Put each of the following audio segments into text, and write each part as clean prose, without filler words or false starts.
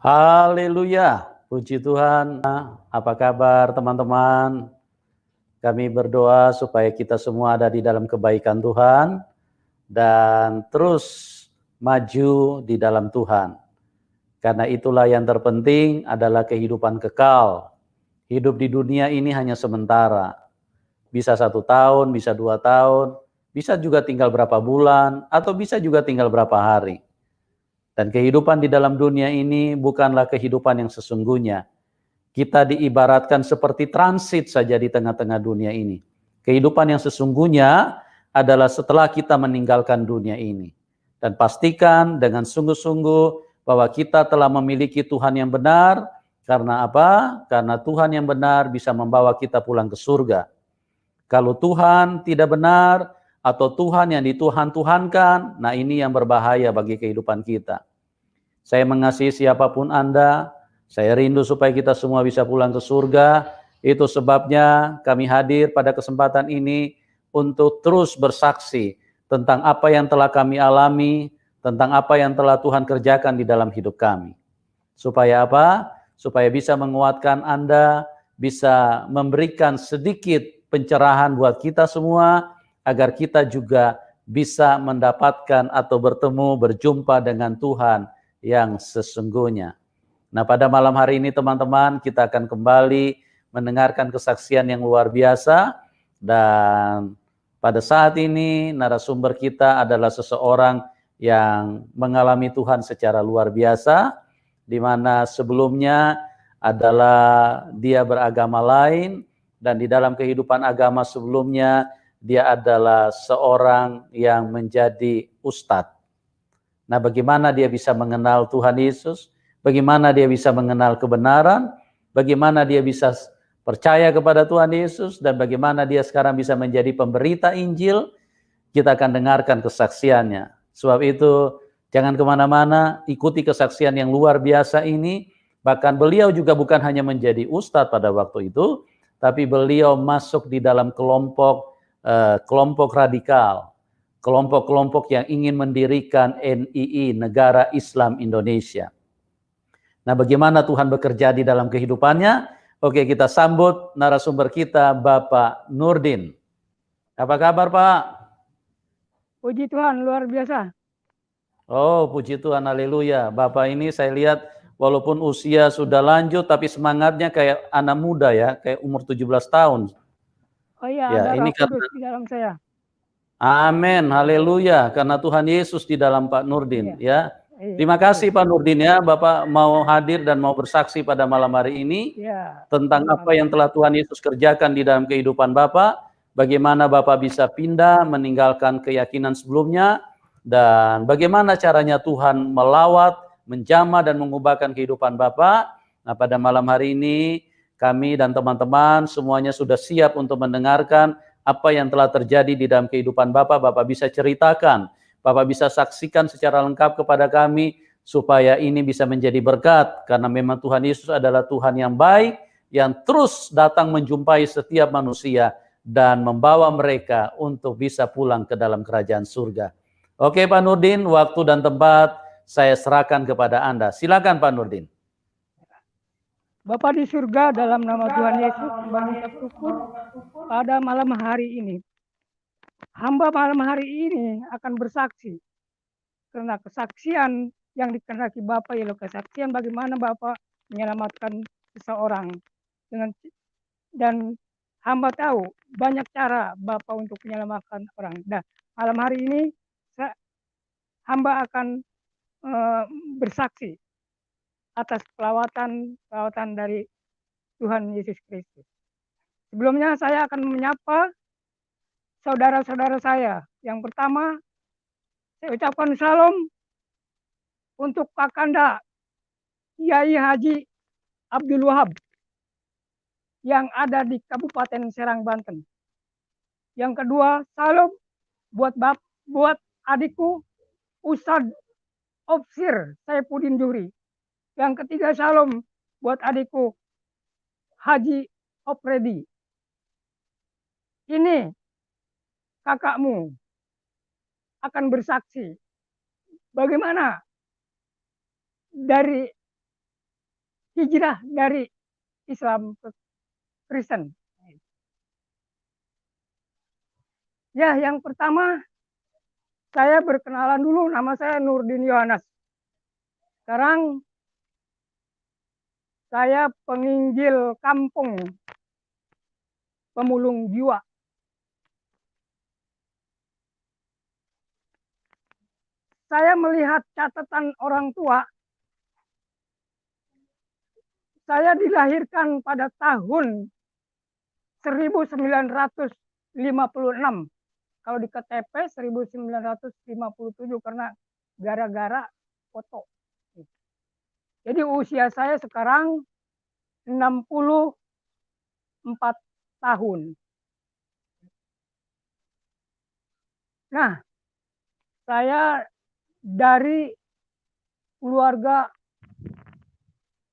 Haleluya, puji Tuhan. Apa kabar teman-teman? Kami berdoa supaya kita semua ada di dalam kebaikan Tuhan dan terus maju di dalam Tuhan. Karena itulah yang terpenting adalah kehidupan kekal. Hidup di dunia ini hanya sementara. Bisa 1 tahun, bisa 2 tahun, bisa juga tinggal berapa bulan, atau bisa juga tinggal berapa hari. Dan kehidupan di dalam dunia ini bukanlah kehidupan yang sesungguhnya. Kita diibaratkan seperti transit saja di tengah-tengah dunia ini. Kehidupan yang sesungguhnya adalah setelah kita meninggalkan dunia ini. Dan pastikan dengan sungguh-sungguh bahwa kita telah memiliki Tuhan yang benar. Karena apa? Karena Tuhan yang benar bisa membawa kita pulang ke surga. Kalau Tuhan tidak benar atau Tuhan yang dituhan-tuhankan, nah ini yang berbahaya bagi kehidupan kita. Saya mengasihi siapapun Anda, saya rindu supaya kita semua bisa pulang ke surga. Itu sebabnya kami hadir pada kesempatan ini untuk terus bersaksi tentang apa yang telah kami alami, tentang apa yang telah Tuhan kerjakan di dalam hidup kami. Supaya apa? Supaya bisa menguatkan Anda, bisa memberikan sedikit pencerahan buat kita semua, agar kita juga bisa mendapatkan atau bertemu, berjumpa dengan Tuhan yang sesungguhnya. Nah, pada malam hari ini teman-teman, kita akan kembali mendengarkan kesaksian yang luar biasa. Dan pada saat ini narasumber kita adalah seseorang yang mengalami Tuhan secara luar biasa, di mana sebelumnya adalah dia beragama lain, dan di dalam kehidupan agama sebelumnya dia adalah seorang yang menjadi ustadz. Nah, bagaimana dia bisa mengenal Tuhan Yesus? Bagaimana dia bisa mengenal kebenaran? Bagaimana dia bisa percaya kepada Tuhan Yesus? Dan bagaimana dia sekarang bisa menjadi pemberita Injil? Kita akan dengarkan kesaksiannya. Sebab itu, jangan kemana-mana, ikuti kesaksian yang luar biasa ini. Bahkan beliau juga bukan hanya menjadi ustadz pada waktu itu, tapi beliau masuk di dalam kelompok radikal, kelompok-kelompok yang ingin mendirikan NII, Negara Islam Indonesia. Nah, bagaimana Tuhan bekerja di dalam kehidupannya? Oke, kita sambut narasumber kita, Bapak Nurdin. Apa kabar, Pak? Puji Tuhan, luar biasa. Oh, puji Tuhan, haleluya. Bapak ini saya lihat walaupun usia sudah lanjut, tapi semangatnya kayak anak muda ya, kayak umur 17 tahun. Oh iya, Ya, ada ini Roh Kudus di dalam saya. amin, haleluya, karena Tuhan Yesus di dalam Pak Nurdin, Iya. ya. Terima kasih Pak Nurdin ya, Bapak mau hadir dan mau bersaksi pada malam hari ini tentang apa yang telah Tuhan Yesus kerjakan di dalam kehidupan Bapak, bagaimana Bapak bisa pindah, meninggalkan keyakinan sebelumnya, dan bagaimana caranya Tuhan melawat, menjamah dan mengubahkan kehidupan Bapak. Nah, pada malam hari ini kami dan teman-teman semuanya sudah siap untuk mendengarkan apa yang telah terjadi di dalam kehidupan Bapak. Bapak bisa ceritakan, Bapak bisa saksikan secara lengkap kepada kami, supaya ini bisa menjadi berkat, karena memang Tuhan Yesus adalah Tuhan yang baik, yang terus datang menjumpai setiap manusia, dan membawa mereka untuk bisa pulang ke dalam kerajaan surga. Oke Pak Nurdin, waktu dan tempat saya serahkan kepada Anda. Silakan Pak Nurdin. Bapa di surga, dalam nama Tuhan Yesus, mengucap syukur pada malam hari ini. Hamba malam hari ini akan bersaksi, karena kesaksian yang dikehendaki Bapa ialah kesaksian bagaimana Bapa menyelamatkan seseorang. Dan hamba tahu banyak cara Bapa untuk menyelamatkan orang. Nah, malam hari ini hamba akan bersaksi atas pelawatan dari Tuhan Yesus Kristus. Sebelumnya saya akan menyapa saudara-saudara saya. Yang pertama, saya ucapkan salam untuk Kakanda Kiai Haji Abdul Wahab yang ada di Kabupaten Serang, Banten. Yang kedua, salam buat adikku Ustadz Opsir Saifuddin Juri. Yang ketiga, salam buat adikku Haji Opredi. Ini kakakmu akan bersaksi bagaimana dari hijrah dari Islam ke Kristen. Ya, yang pertama saya berkenalan dulu, nama saya Nurdin Yohanes. Sekarang saya penginjil kampung pemulung jiwa. Saya melihat catatan orang tua. Saya dilahirkan pada tahun 1956. Kalau di KTP 1957 karena gara-gara foto. Jadi usia saya sekarang 64 tahun. Nah, saya dari keluarga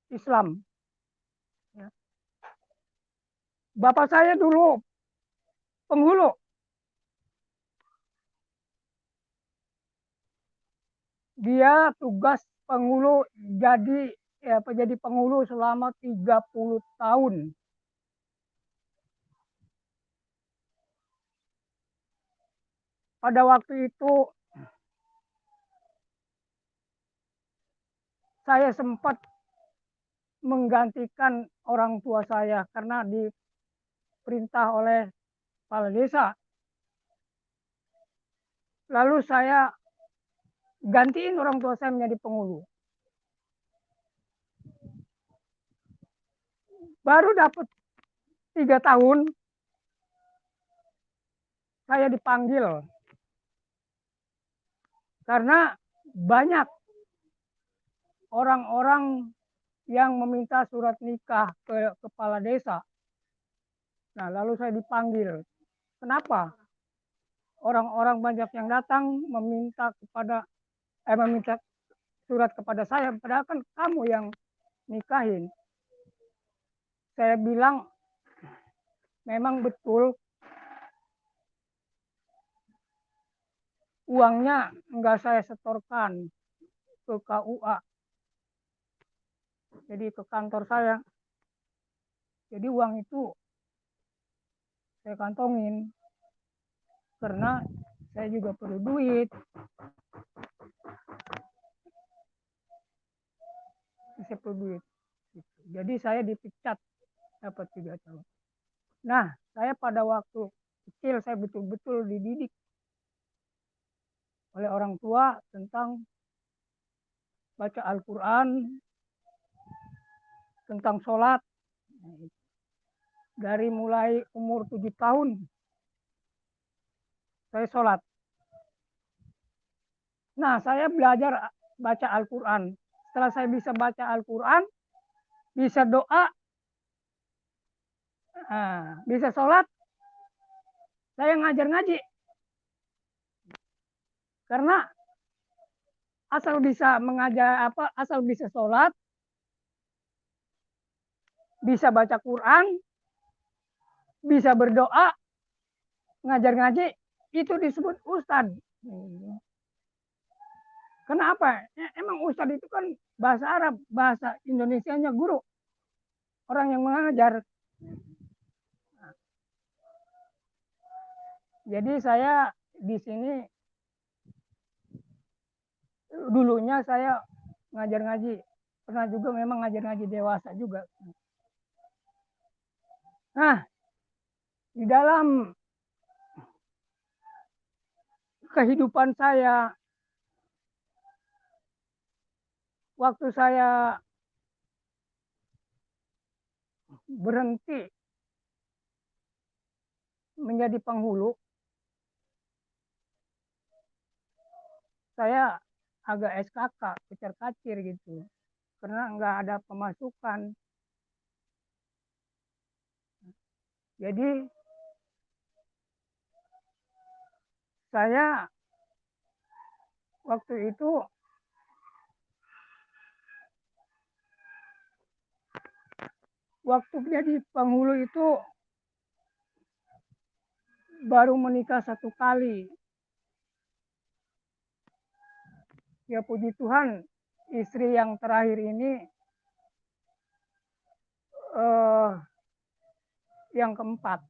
Islam. Bapak saya dulu penghulu. Dia tugas penghulu jadi penghulu selama 30 tahun. Pada waktu itu saya sempat menggantikan orang tua saya karena diperintah oleh kepala desa. Lalu saya gantiin orang tua saya menjadi penghulu. Baru dapat 3 tahun, saya dipanggil. Karena banyak orang-orang yang meminta surat nikah ke kepala desa. Nah, lalu saya dipanggil. Kenapa? Orang-orang banyak yang datang meminta surat kepada saya, padahal kan kamu yang nikahin. Saya bilang, memang betul uangnya enggak saya setorkan ke KUA. Jadi ke kantor saya. Jadi uang itu saya kantongin. Karena saya juga perlu duit. Saya perlu duit. Jadi saya dipecat dapat 3 tahun. Nah, saya pada waktu kecil saya betul-betul dididik oleh orang tua tentang baca Al-Quran, tentang sholat. Dari mulai umur 7 tahun saya sholat. Nah, saya belajar baca Al-Quran. Setelah saya bisa baca Al-Quran, bisa doa, bisa sholat, saya ngajar ngaji. Karena asal bisa mengajar asal bisa sholat, bisa baca Quran, bisa berdoa, ngajar ngaji, itu disebut ustadz. Kenapa? Emang ustadz itu kan bahasa Arab, bahasa Indonesianya guru. Orang yang mengajar. Jadi saya di sini dulunya saya ngajar ngaji. Pernah juga memang ngajar ngaji dewasa juga. Nah, di dalam kehidupan saya, waktu saya berhenti menjadi penghulu, saya agak SKK, kecer-kacir gitu. Karena nggak ada pemasukan. Jadi saya waktu itu waktu jadi penghulu itu baru menikah 1 kali. Ya puji Tuhan, istri yang terakhir ini yang keempat.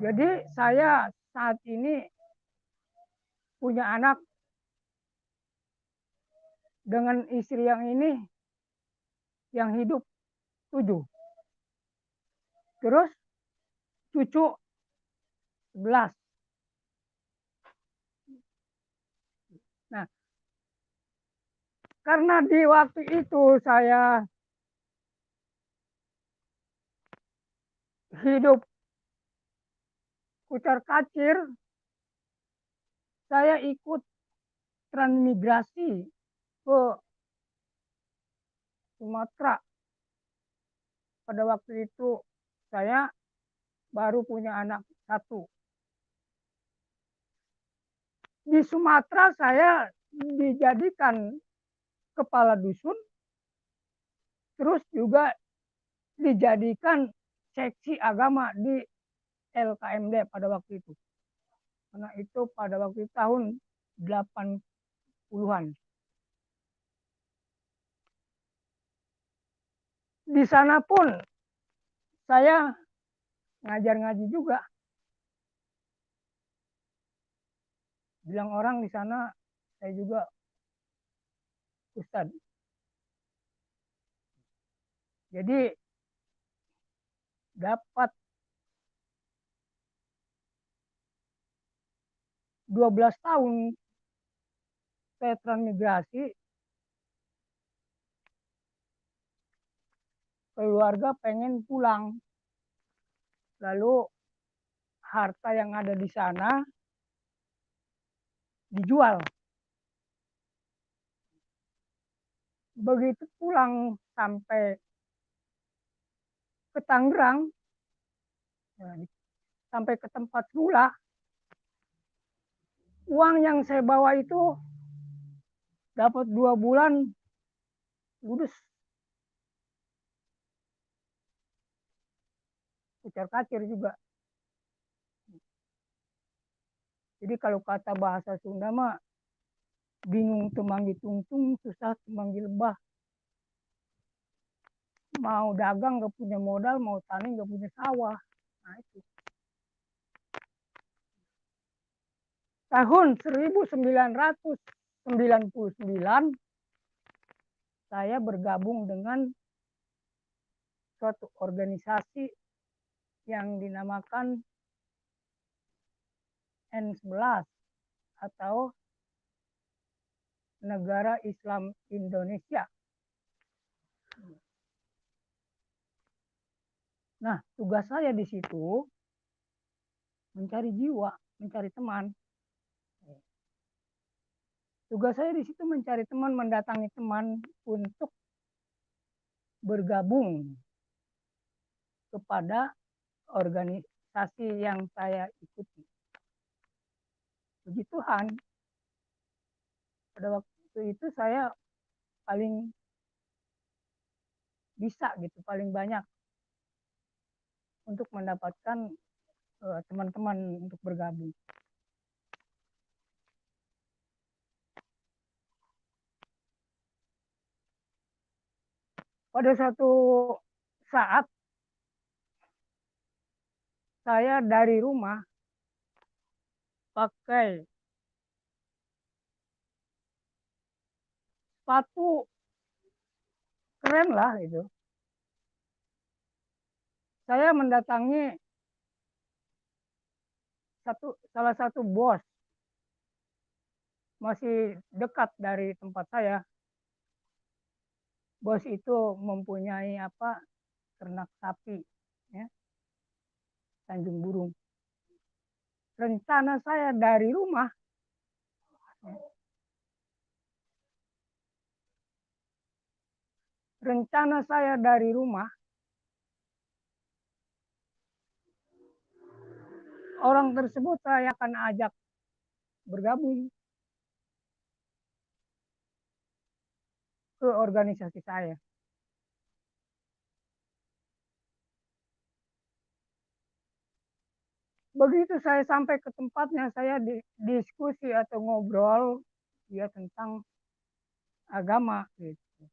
Jadi saya saat ini punya anak dengan istri yang ini yang hidup 7. Terus cucu 11. Nah, karena di waktu itu saya hidup kucar-kacir, saya ikut transmigrasi ke Sumatera. Pada waktu itu saya baru punya anak 1. Di Sumatera saya dijadikan kepala dusun, terus juga dijadikan seksi agama di LKMD pada waktu itu. Karena itu pada waktu itu tahun 80-an. Di sana pun saya ngajar ngaji juga. Bilang orang di sana saya juga ustadz. Jadi dapat 12 tahun saya transmigrasi, keluarga pengen pulang. Lalu harta yang ada di sana dijual. Begitu pulang sampai ke Tangerang, sampai ke tempat lula, uang yang saya bawa itu dapat 2 bulan ludes. Kucar-kacir juga. Jadi kalau kata bahasa Sunda mah bingung temanggi tungtung, susah temanggi lebah. Mau dagang gak punya modal, mau tani gak punya sawah. Nah itu. Tahun 1999 saya bergabung dengan suatu organisasi yang dinamakan N11 atau Negara Islam Indonesia. Nah, tugas saya di situ mencari jiwa, mencari teman. Tugas saya di situ mencari teman, mendatangi teman untuk bergabung kepada organisasi yang saya ikuti. Puji Tuhan, pada waktu itu saya paling bisa gitu, paling banyak untuk mendapatkan teman-teman untuk bergabung. Pada suatu saat saya dari rumah pakai sepatu keren lah itu. Saya mendatangi salah satu bos, masih dekat dari tempat saya. Bos itu mempunyai ternak sapi, ya, Tanjung Burung. Rencana saya dari rumah, orang tersebut saya akan ajak bergabung ke organisasi saya. Begitu saya sampai ke tempatnya, saya diskusi atau ngobrol ya tentang agama gitu.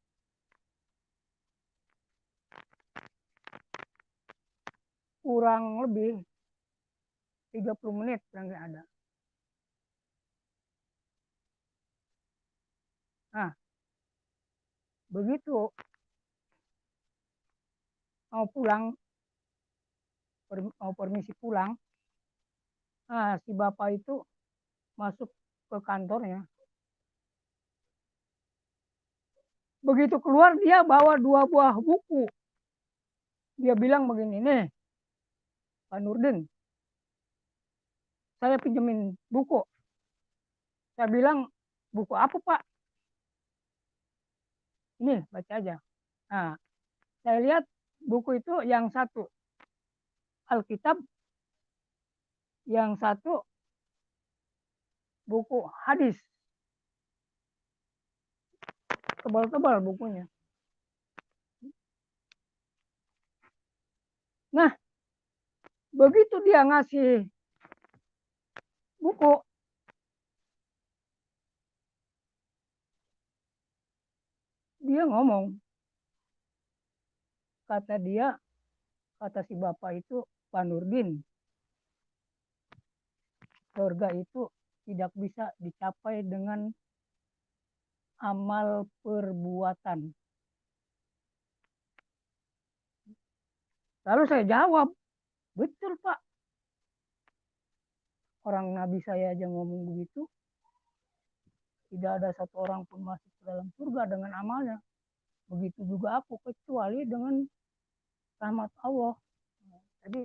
kurang lebih 30 menit yang ada. Nah, begitu mau pulang, mau permisi pulang, nah si bapak itu masuk ke kantornya. Begitu keluar dia bawa 2 buah buku. Dia bilang begini, nih Pak Nurdin, saya pinjemin buku. Saya bilang, buku apa Pak? Ini baca aja. Nah, saya lihat buku itu yang satu Alkitab, yang satu buku hadis. Tebal-tebal bukunya. Nah, begitu dia ngasih buku, dia ngomong, kata si bapak itu, Pak Nurdin, surga itu tidak bisa dicapai dengan amal perbuatan. Lalu saya jawab, betul Pak. Orang Nabi saya aja ngomong begitu. Tidak ada satu orang pun masuk ke dalam surga dengan amalnya. Begitu juga aku, kecuali dengan rahmat Allah. Jadi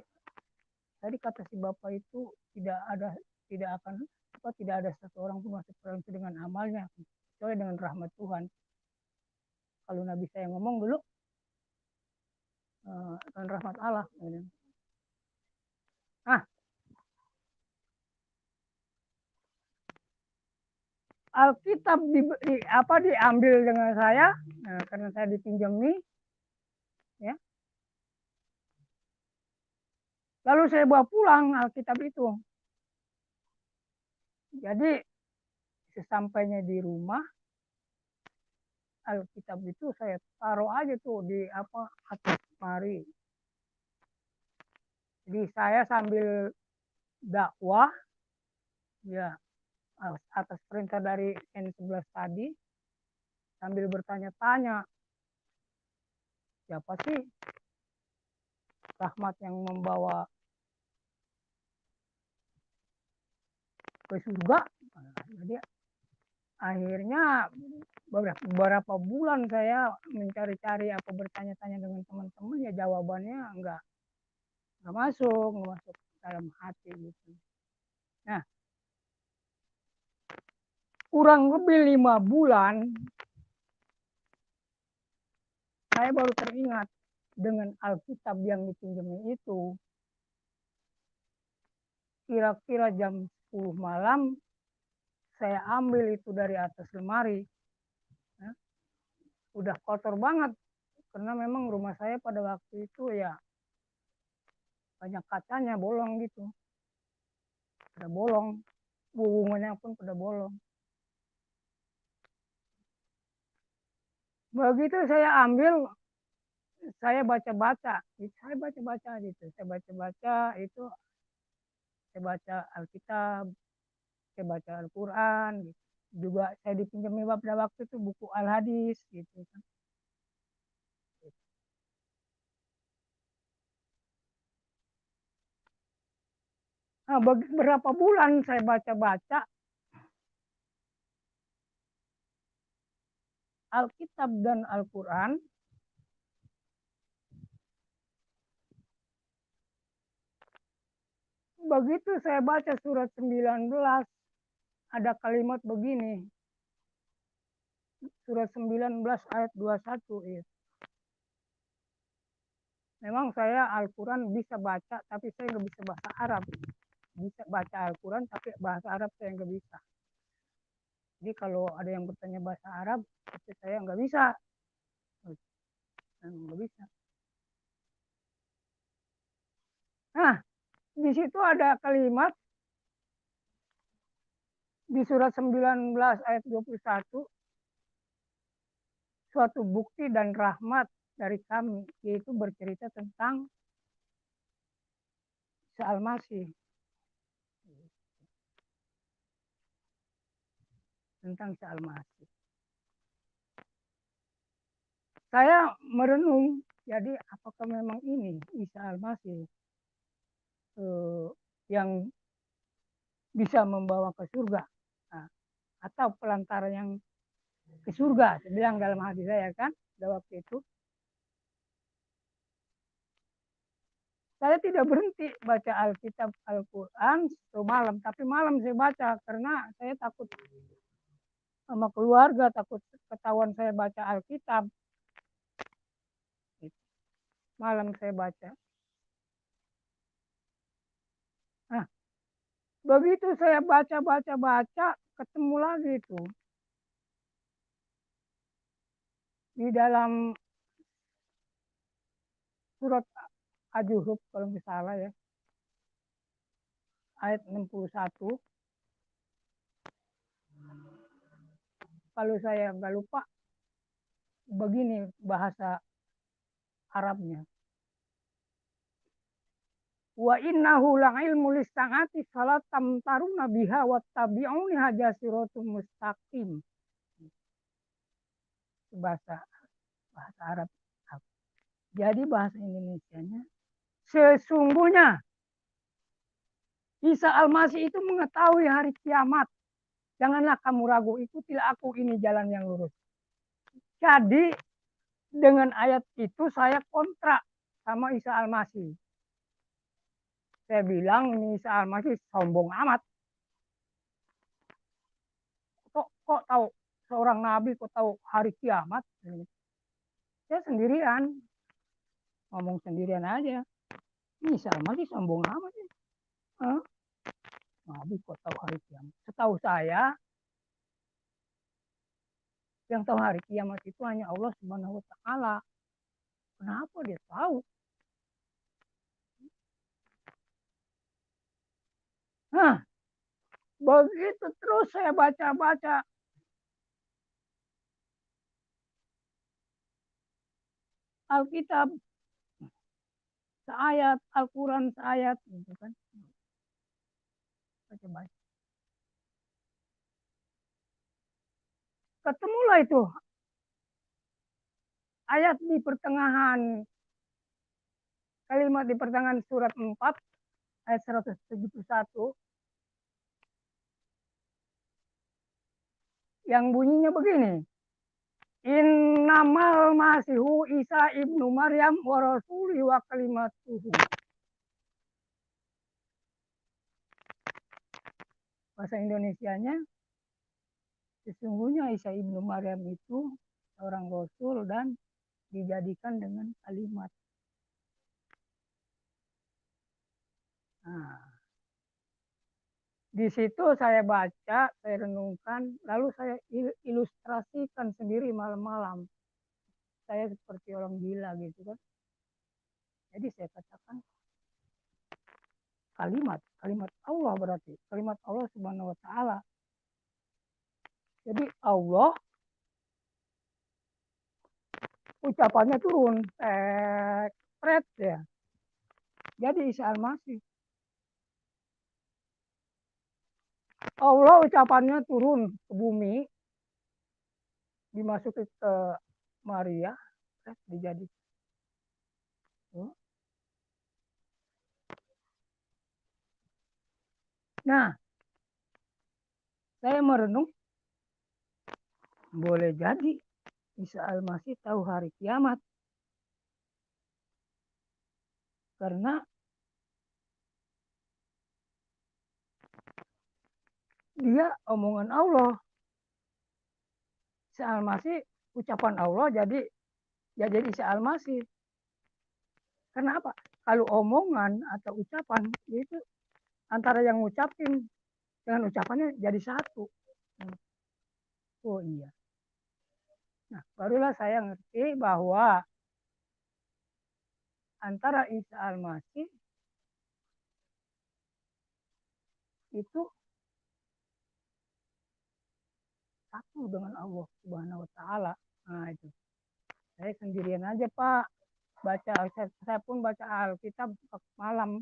tadi kata si bapak itu tidak ada satu orang pun masuk ke dalam surga dengan amalnya, kecuali dengan rahmat Tuhan. Kalau Nabi saya ngomong dulu, dengan rahmat Allah. Nah, Alkitab diambil dengan saya, karena saya dipinjami, ya. Lalu saya bawa pulang Alkitab itu. Jadi sesampainya di rumah, Alkitab itu saya taruh aja tuh di atas lemari. Jadi saya sambil dakwah, ya atas perintah dari N11 tadi, sambil bertanya-tanya, siapa sih rahmat yang membawa ke surga? Jadi akhirnya beberapa bulan saya mencari-cari bertanya-tanya dengan teman-teman, ya jawabannya enggak masuk dalam hati gitu. Nah, kurang lebih 5 bulan saya baru teringat dengan Alkitab yang dipinjami itu. Kira-kira jam 10 malam saya ambil itu dari atas lemari. Udah kotor banget karena memang rumah saya pada waktu itu ya banyak kacanya bolong gitu. Udah bolong, hubungannya pun pada bolong. Begitu saya ambil, saya baca-baca gitu. Saya baca Alkitab, saya baca Al-Quran gitu. Juga saya dipinjami pada waktu itu buku Al-Hadis gitu kan. Nah, beberapa bulan saya baca-baca Alkitab dan Al-Quran. Begitu saya baca surat 19, ada kalimat begini. Surat 19 ayat 21. Ya. Memang saya Al-Quran bisa baca, tapi saya nggak bisa bahasa Arab. Bisa baca Al-Quran, tapi bahasa Arab saya nggak bisa. Jadi kalau ada yang bertanya bahasa Arab, itu saya nggak bisa. Nggak bisa. Nah, di situ ada kalimat di surat 19 ayat 21, suatu bukti dan rahmat dari kami, yaitu bercerita tentang Isa Al-Masih. Tentang Isa Al-Masih. Saya merenung, jadi apakah memang ini Isa Al-Masih yang bisa membawa ke surga, nah, atau pelantara yang ke surga? Saya bilang dalam hati saya kan, pada waktu itu saya tidak berhenti baca Alkitab Al-Quran semalam, tapi malam saya baca karena saya takut sama keluarga, takut ketahuan saya baca Alkitab. Malam saya baca. Nah, begitu saya baca, ketemu lagi tuh di dalam surat Az-Zuhruf kalau nggak salah ya, ayat 61. Kalau saya nggak lupa, begini bahasa Arabnya. Wa innahu la'ilmu lis-sa'ati fala tamtaruna biha wattabi'uni hadza siratum mustaqim. Bahasa Arab. Jadi bahasa Indonesianya, sesungguhnya Isa Al-Masih itu mengetahui hari kiamat. Janganlah kamu ragu, ikutilah aku, ini jalan yang lurus. Jadi dengan ayat itu saya kontrak sama Isa Al-Masih. Saya bilang ini Isa Al-Masih sombong amat. Kok tahu seorang nabi, kok tahu hari kiamat? Saya sendirian, ngomong sendirian aja. Ini Isa Al-Masih sombong amat. Nabi kok tahu hari kiamat? Setahu saya, yang tahu hari kiamat itu hanya Allah Subhanahu wa Ta'ala. Kenapa dia tahu? Nah, begitu terus saya baca Alkitab seayat, Al-Quran seayat, gitu kan. Baca. Ketemulah itu ayat di pertengahan, kalimat di pertengahan surat 4 ayat 171 yang bunyinya begini. Innamal masihu Isa ibnu Maryam wa rasuli wa kalimatuhu. Bahasa Indonesianya, sesungguhnya Isa ibnu Maryam itu seorang rasul dan dijadikan dengan kalimat. Nah, di situ saya baca, saya renungkan, lalu saya ilustrasikan sendiri malam-malam. Saya seperti orang gila gitu kan. Jadi saya katakan kalimat Allah, berarti kalimat Allah Subhanahu wa Ta'ala. Jadi Allah ucapannya turun, pret ya. Jadi Isa Al-Masih, Allah ucapannya turun ke bumi, dimasuki ke Maria, dijadi. Nah, saya merenung, boleh jadi Isa Al-Masih tahu hari kiamat. Karena dia omongan Allah. Isa Al-Masih ucapan Allah, jadi Isa Al-Masih. Karena apa? Kalau omongan atau ucapan itu antara yang ngucapin dengan ucapannya jadi satu. Oh iya. Nah, barulah saya ngerti bahwa antara Isa Al-Masih itu satu dengan Allah Subhanahu wa Ta'ala. Nah, itu. Saya sendirian aja, Pak. Saya pun baca Alkitab malam.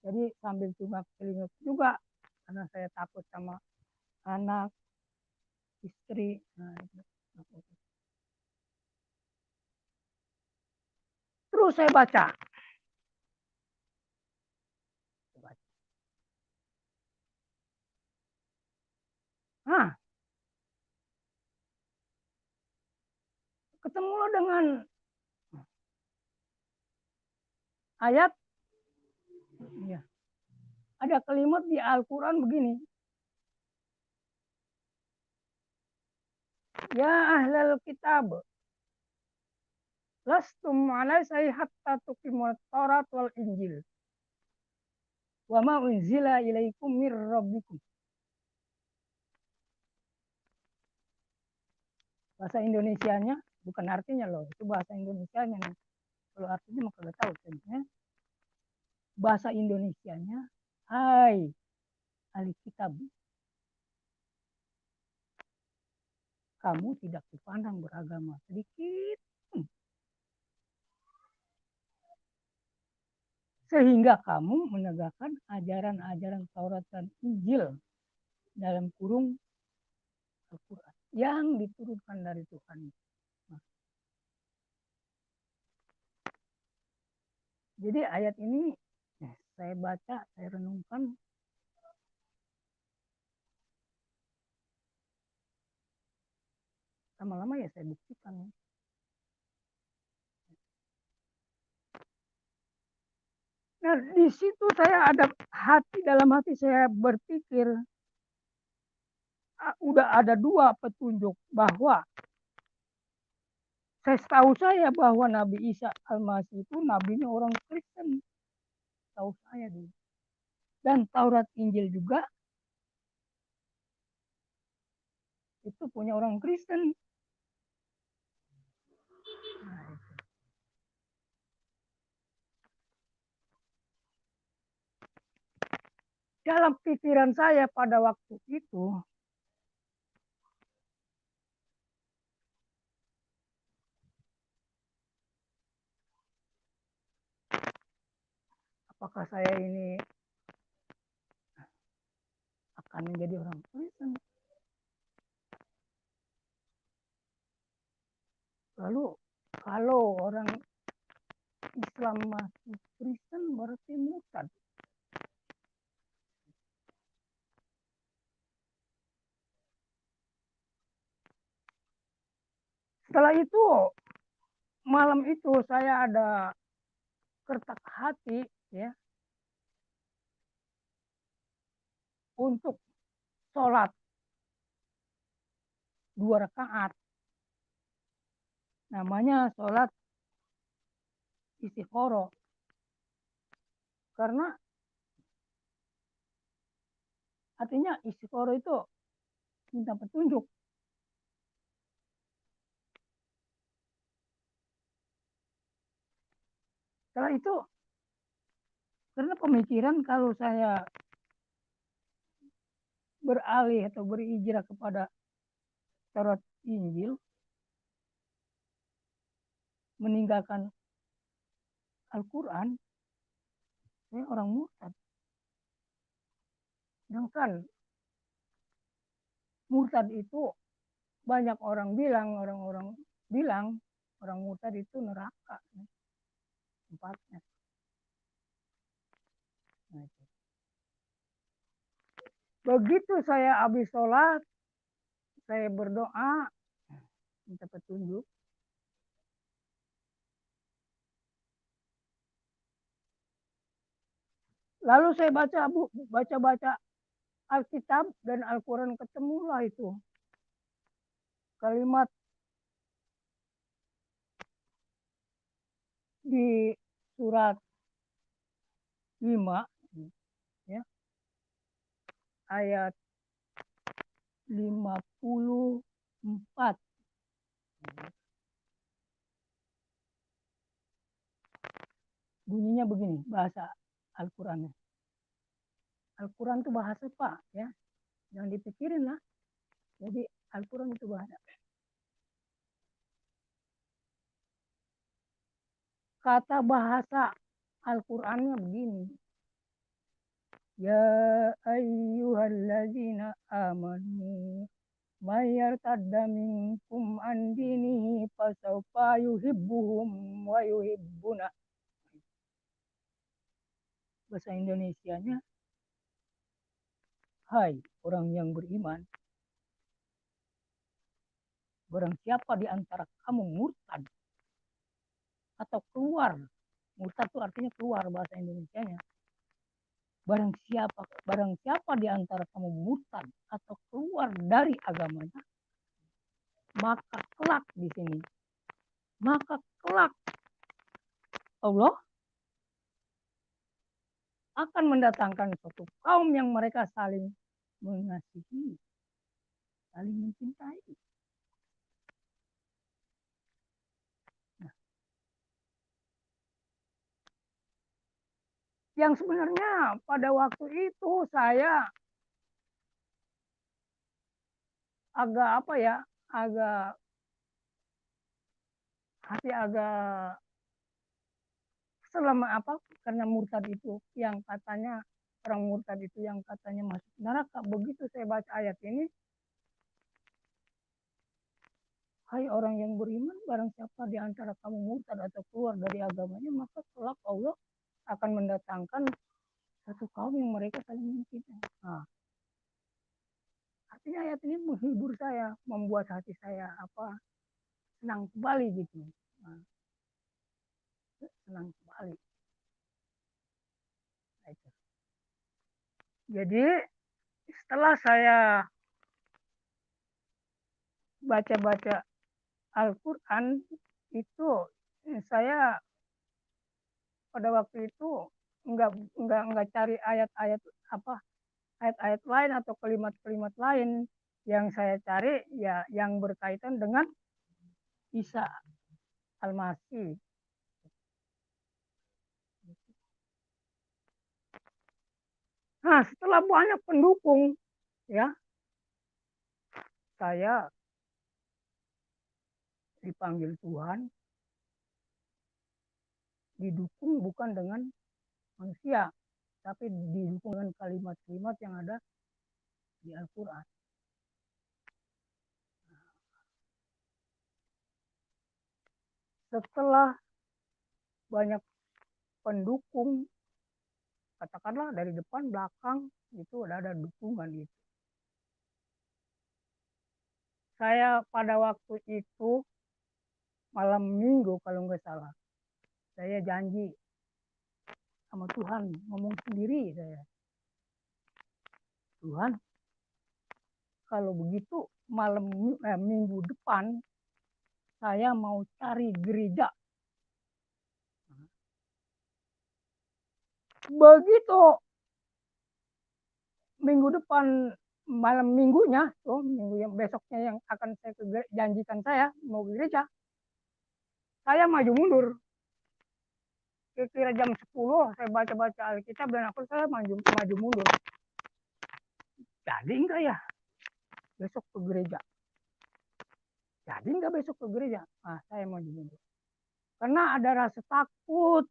Jadi sambil celingak juga karena saya takut sama anak, istri. Nah, itu. Terus saya baca. Nah, ketemu dengan ayat, ya, ada kalimat di Al-Quran begini. Ya ahlal kitab, lastum alaisai hatta tuqimut Taurat wal Injil. Wa ma unzila ilaikum mir rabbikum. Bahasa Indonesianya, bukan artinya loh, itu bahasa Indonesianya nih. Kalau artinya maka gak tahu sebenarnya. Bahasa Indonesianya, hai ahli kitab, kamu tidak dipandang beragama sedikit. Sehingga kamu menegakkan ajaran-ajaran Taurat dan Injil dalam kurung Al-Quran yang diturunkan dari Tuhan. Nah, jadi ayat ini saya baca, saya renungkan. Lama-lama ya saya buktikan. Nah, di situ saya ada dalam hati saya berpikir, udah ada dua petunjuk bahwa setahu saya bahwa Nabi Isa Al-Masih itu nabinya orang Kristen. Tahu saya dulu. Dan Taurat Injil juga itu punya orang Kristen. Nah, itu. Dalam pikiran saya pada waktu itu, apakah saya ini akan menjadi orang Kristen? Lalu kalau orang Islam masuk Kristen berarti murtad. Setelah itu, malam itu saya ada kertak hati ya untuk sholat 2 rakaat. Namanya sholat istiqoroh. Karena artinya istiqoroh itu minta petunjuk. Setelah itu, karena pemikiran kalau saya beralih atau berhijrah kepada Taurat Injil, meninggalkan Al-Quran, saya orang murtad. Sedangkan murtad itu banyak orang bilang, orang-orang bilang orang murtad itu neraka tempatnya. Nah, begitu saya habis sholat, saya berdoa, minta petunjuk. Lalu saya baca Alkitab dan Al-Quran, ketemulah itu kalimat di surat 5 ya, ayat 54. Bunyinya begini, bahasa Al-Qurannya. Al-Quran itu bahasa Pak ya, jangan dipikirin lah. Jadi Al-Quran itu bahasa. Kata bahasa Al-Qurannya begini. Ya ayyuhalladzina amanu may yartadda minkum an dinihi fasawfa yuhibbuhum wa yuhibbuna. Bahasa Indonesianya, hai orang yang beriman, barang siapa di antara kamu murtad atau keluar, murtad itu artinya keluar bahasa Indonesianya. Barang siapa di antara kamu murtad atau keluar dari agamanya, maka kelak di sini, maka kelak Allah akan mendatangkan suatu kaum yang mereka saling mengasihi, saling mencintai. Nah, yang sebenarnya pada waktu itu saya agak apa ya, agak hati agak selama apa, karena murtad itu yang katanya, orang murtad itu yang katanya masuk neraka. Begitu saya baca ayat ini, hai orang yang beriman, barang siapa di antara kamu murtad atau keluar dari agamanya, maka kelak Allah akan mendatangkan satu kaum yang mereka saling mencintai. Nah, artinya ayat ini menghibur saya, membuat hati saya apa, senang kembali gitu. Nah, senang kembali. Jadi setelah saya baca-baca Al-Quran itu, saya pada waktu itu nggak cari ayat-ayat apa, ayat-ayat lain atau kalimat-kalimat lain. Yang saya cari ya yang berkaitan dengan Isa Al-Masih. Nah, setelah banyak pendukung, ya, saya dipanggil Tuhan, didukung bukan dengan manusia, tapi didukung dengan kalimat-kalimat yang ada di Al-Quran. Setelah banyak pendukung, katakanlah dari depan belakang itu ada dukungan itu. Saya pada waktu itu malam minggu kalau nggak salah, saya janji sama Tuhan, ngomong sendiri saya, Tuhan, kalau begitu minggu depan saya mau cari gereja. Begitu minggu depan malam minggunya, minggu yang besoknya yang akan saya janjikan saya mau gereja, saya maju mundur. Kira-kira jam 10 saya baca-baca Alkitab dan aku saya maju mundur. Jadi enggak ya besok ke gereja? Jadi enggak besok ke gereja? Nah, saya maju mundur. Karena ada rasa takut,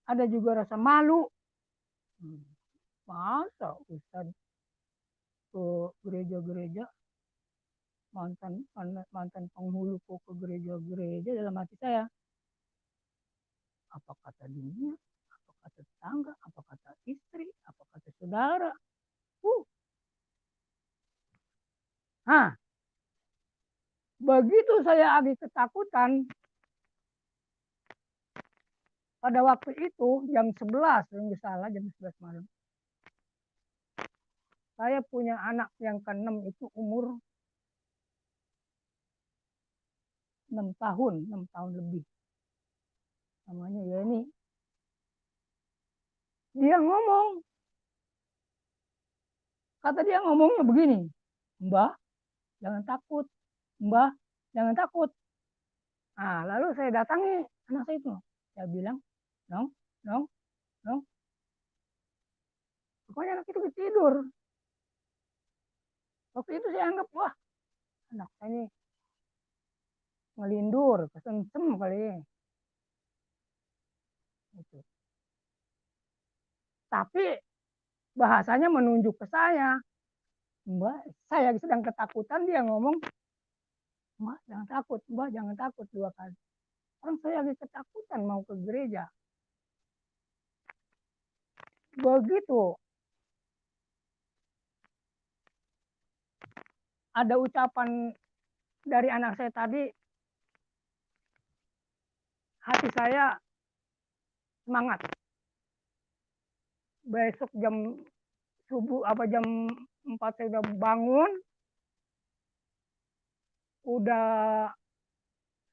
ada juga rasa malu. Masa Ustaz ke gereja-gereja, mantan penghulu kok ke gereja-gereja, dalam hati saya. Apa kata dunia, apa kata tetangga, apa kata istri, apa kata saudara. Nah, begitu saya habis ketakutan, pada waktu itu jam 11, kalau nggak salah jam 11 malam. Saya punya anak yang ke-6 itu umur 6 tahun lebih. Namanya Yeni. Dia ngomong. Kata dia ngomongnya begini, Mbah, jangan takut. Mbah, jangan takut. Nah, lalu saya datangi anak saya itu. Saya bilang, dong. Pokoknya anak itu tidur. Waktu itu saya anggap, wah, anak saya ini ngelindur, kesengsem kali. Gitu. Tapi bahasanya menunjuk ke saya. Mbak, saya sedang ketakutan, dia ngomong, Mbak jangan takut, Mbak jangan takut 2 kali. Orang saya lagi ketakutan mau ke gereja. Begitu ada ucapan dari anak saya tadi, hati saya semangat. Besok jam subuh jam 4 saya udah bangun, udah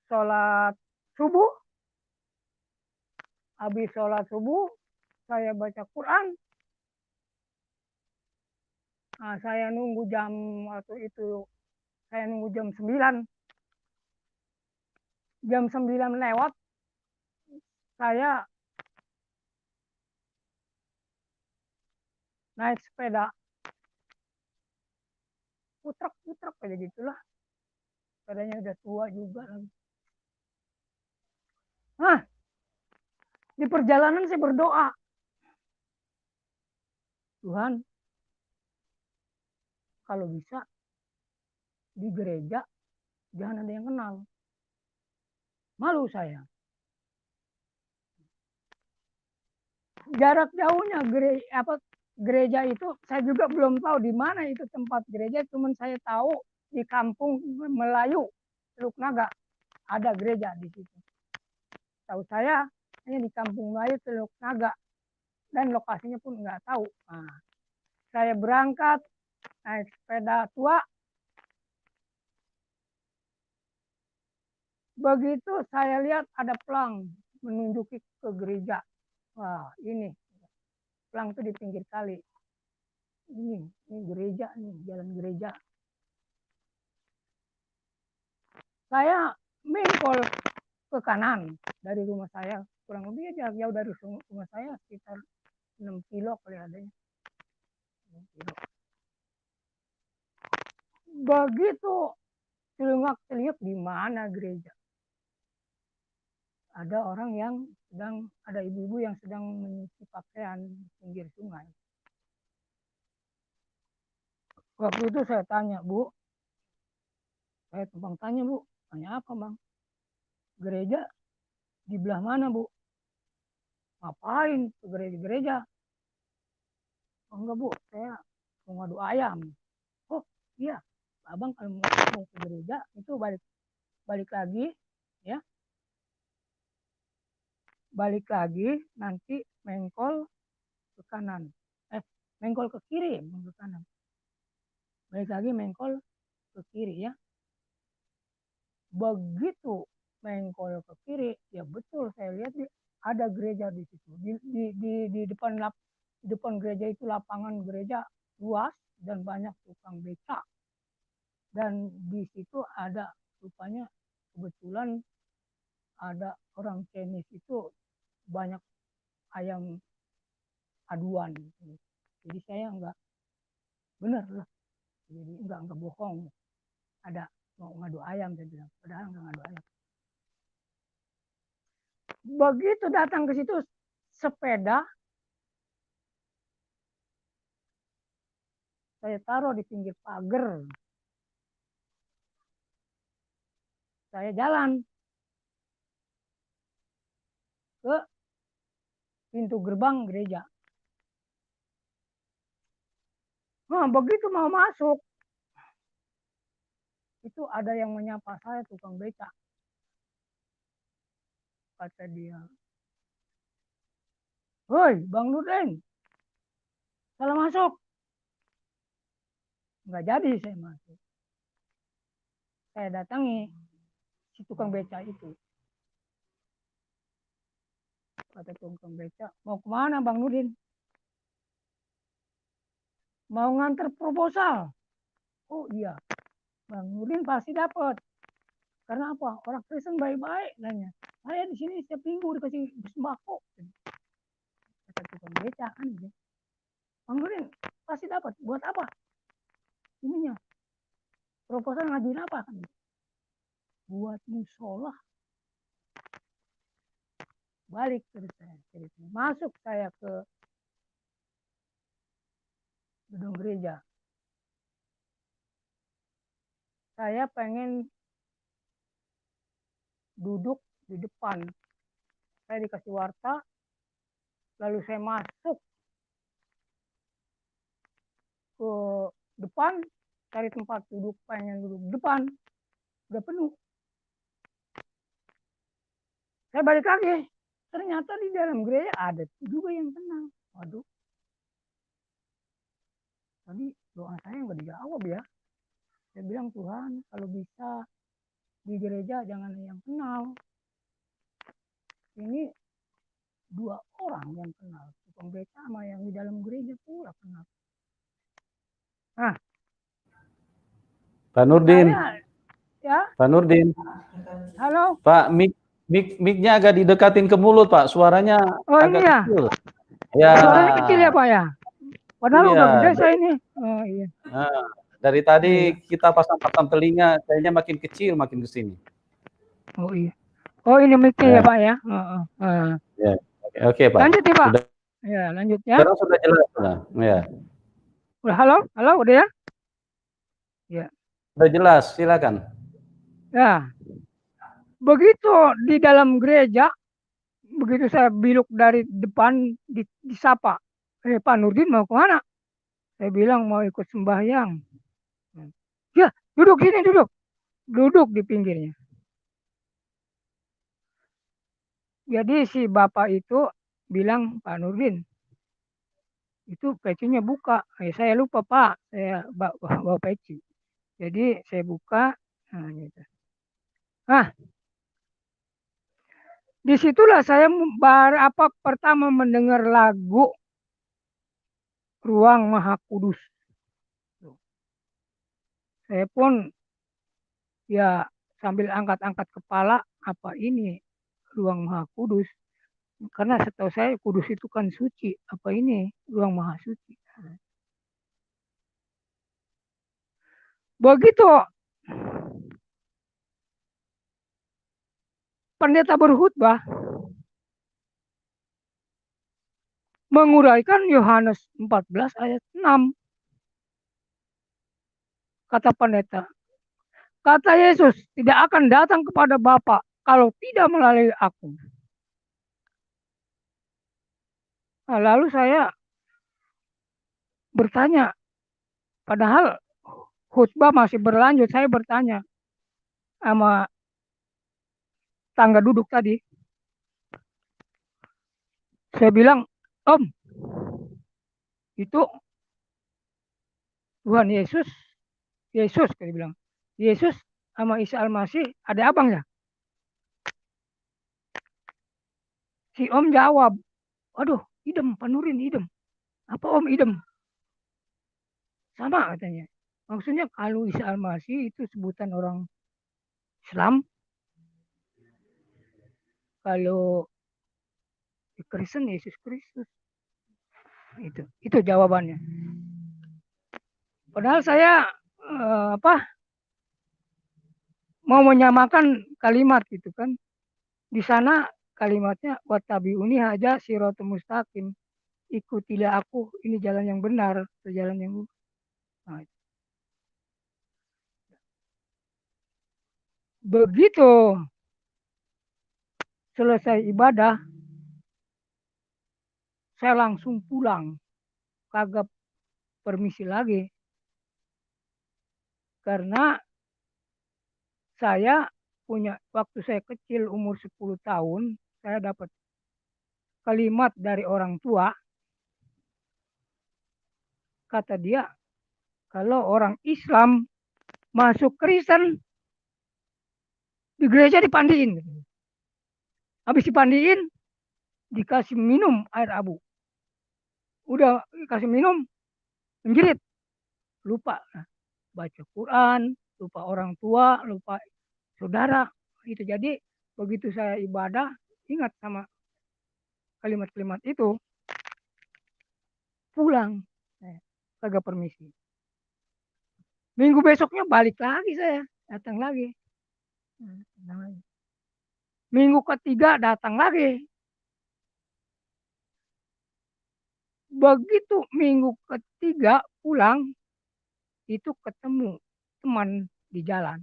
sholat subuh, habis sholat subuh saya baca Quran. Nah, saya nunggu waktu itu saya nunggu jam 9. Jam 9 lewat, saya naik sepeda. Putrak kayak gitulah. Sepedanya udah tua juga lagi. Nah, di perjalanan saya berdoa. Tuhan, kalau bisa di gereja jangan ada yang kenal. Malu saya. Jarak jauhnya gereja itu saya juga belum tahu di mana itu tempat gereja, cuman saya tahu di kampung Melayu Teluk Naga ada gereja di situ. Tahu saya hanya di kampung Melayu Teluk Naga dan lokasinya pun nggak tahu. Nah, saya berangkat naik sepeda tua. Begitu saya lihat ada pelang menunjuki ke gereja. Wah, ini pelang itu di pinggir kali. Ini gereja nih, jalan gereja. Saya mengkol ke kanan dari rumah saya, kurang lebih jarak jauh dari rumah saya sekitar 6 kilo kali adanya. 6 kilo. Begitu celingak-celingak di mana gereja. Ada orang yang ada ibu-ibu yang sedang menyuci pakaian di pinggir sungai. Waktu itu saya tanya, Bu, saya tumpang tanya, Bu, tanya apa, Bang? Gereja di belah mana, Bu? Ngapain ke gereja-gereja? Oh, enggak, Bu, saya mau ngadu ayam. Oh, iya, Abang kalau mau ke gereja itu balik lagi, ya, balik lagi nanti mengkol ke kanan. Mengkol ke kiri, ke kanan. Balik lagi mengkol ke kiri, ya. Begitu mengkol ke kiri, ya betul saya lihat ada gereja di situ. Di depan gereja itu lapangan gereja luas dan banyak tukang beca. Dan di situ ada rupanya kebetulan ada orang Chinese itu banyak ayam aduan. Jadi saya enggak benar lah. Jadi enggak bohong. Ada mau ngadu ayam saya bilang. Padahal enggak ngadu ayam. Begitu datang ke situ sepeda saya taruh di pinggir pagar. Saya jalan ke pintu gerbang gereja. Nah, begitu mau masuk, itu ada yang menyapa saya, tukang beca. Kata dia, "Hoi, Bang Nurdin, salah masuk." Nggak jadi saya masuk. Saya datangi si tukang beca itu. Kata tukang beca, "Mau kemana Bang Nurdin?" "Mau nganter proposal." "Oh iya, Bang Nurdin pasti dapat. Karena apa? Orang Kristen baik-baik nanya. Saya di sini setiap minggu dikasih sembako." Kata tukang beca kan gitu. "Bang Nurdin pasti dapat. Buat apa? Ininya. Proposal ngajuin apa kan?" "Buat musola." Balik terus saya ceritanya. Masuk saya ke gedung gereja. Saya pengen duduk di depan. Saya dikasih warta, lalu saya masuk ke depan, cari tempat duduk, pengen duduk di depan, udah penuh. Saya balik lagi, ternyata di dalam gereja ada juga yang tenang. Waduh, tadi doa saya nggak dijawab ya. Saya bilang, Tuhan, kalau bisa di gereja jangan yang kenal. Ini 2 orang yang kenal, pendeta sama yang di dalam gereja pula kenal. Nah, Pak Nurdin, saya, ya, Pak Nurdin, halo. Pak, mic-nya agak didekatin ke mulut, Pak. Suaranya Oh ini agak ya, kecil. Ya, suaranya kecil ya Pak ya. Padahal iya. udah gede saya ini. Oh iya. Nah, dari tadi Iya. kita pasang-pasang telinga, kayaknya makin kecil makin ke sini. Oh iya. Oh ini mic-nya ya Pak ya. Ya. Oke, Pak. Lanjut ya Pak. Sudah, Ya lanjut ya. sekarang sudah jelas, sudah. Ya. Udah halo, halo udah ya. Ya. Sudah jelas, silakan. Ya. Begitu di dalam gereja, begitu saya biluk dari depan disapa. Pak Nurdin mau kemana? Saya bilang mau ikut sembahyang. Ya, duduk sini duduk. Duduk di pinggirnya. Jadi si bapak itu bilang, Pak Nurdin, itu pecinya buka. Saya lupa Pak, saya bawa peci. Jadi saya buka. Nah, gitu. Nah, disitulah saya pertama mendengar lagu Ruang Maha Kudus. Saya pun ya sambil angkat-angkat kepala, apa ini Ruang Maha Kudus? Karena setahu saya kudus itu kan suci. Apa ini Ruang Maha Suci? Begitu pendeta berkhutbah menguraikan Yohanes 14 ayat 6. Kata pendeta, kata Yesus tidak akan datang kepada Bapa kalau tidak melalui aku. Nah, lalu saya bertanya, padahal khutbah masih berlanjut, saya bertanya sama tangga duduk tadi. Saya bilang, Om, itu Tuhan Yesus, dia bilang, Yesus sama Isa Al-Masih ada abang ya? Si Om jawab, waduh, idem, Pak Nurin, idem. Apa Om idem? Sama katanya. Maksudnya kalau Isa Al-Masih itu sebutan orang Islam, kalau di Kristen Yesus Kristus. Itu jawabannya. Padahal saya mau menyamakan kalimat gitu kan. Di sana kalimatnya wattabi'uni haja siratal mustaqim. Ikutilah aku, ini jalan yang benar, jalan yang nah, begitu selesai ibadah, saya langsung pulang, kagak permisi lagi. Karena saya punya, waktu saya kecil umur 10 tahun, saya dapat kalimat dari orang tua. Kata dia, kalau orang Islam masuk Kristen, di gereja dipandiin. Habis dipandiin, dikasih minum air abu. Udah dikasih minum, menjerit. Lupa baca Quran, lupa orang tua, lupa saudara. Itu jadi begitu saya ibadah, ingat sama kalimat-kalimat itu, pulang. Kagak permisi. Minggu besoknya balik lagi saya, datang lagi. Minggu ketiga datang lagi. Begitu minggu ketiga pulang, itu ketemu teman di jalan.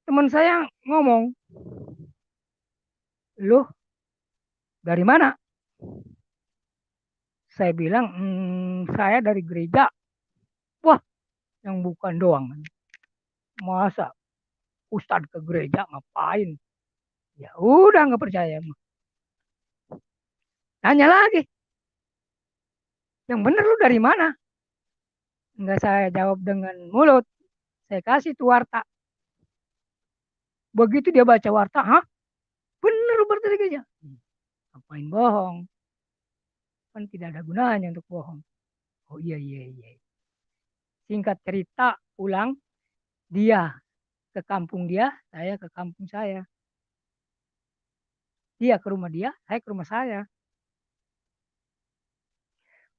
Teman saya ngomong, "Loh, dari mana?" Saya bilang, "Saya dari gereja." Wah, yang bukan doang. Masa ustadz ke gereja ngapain? Ya udah nggak percaya. Tanya lagi, yang bener lu dari mana? Nggak saya jawab dengan mulut. Saya kasih tuh warta. Begitu dia baca warta, hah? Bener lu berarti dari gereja. Ngapain bohong? Kan tidak ada gunanya untuk bohong. Oh iya, iya, iya. Singkat cerita, pulang, dia ke kampung dia, saya ke kampung saya. Dia ke rumah dia, saya ke rumah saya.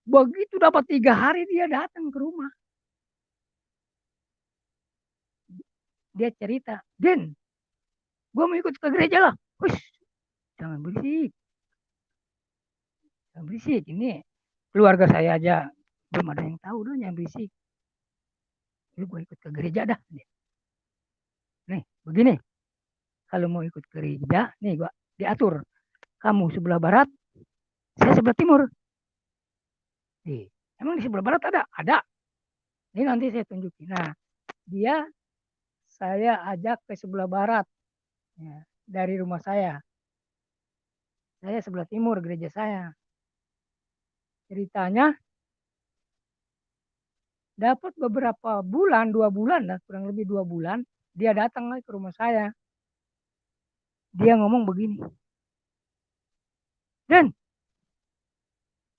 Begitu dapat 3 hari dia datang ke rumah. Dia cerita, "Den, gue mau ikut ke gereja lah." Hush, jangan berisik. Jangan berisik. Ini keluarga saya aja belum ada yang tahu dong, jangan berisik. Lu gue ikut ke gereja dah. Nih, begini. Kalau mau ikut ke gereja, nih gua diatur. Kamu sebelah barat, saya sebelah timur. Nih, emang di sebelah barat ada? Ada. Ini nanti saya tunjukin. Nah, dia saya ajak ke sebelah barat ya, dari rumah saya. Saya sebelah timur gereja saya. Ceritanya dapat beberapa bulan, 2 bulan lah, kurang lebih 2 bulan, dia datang lagi ke rumah saya. Dia ngomong begini, "Den,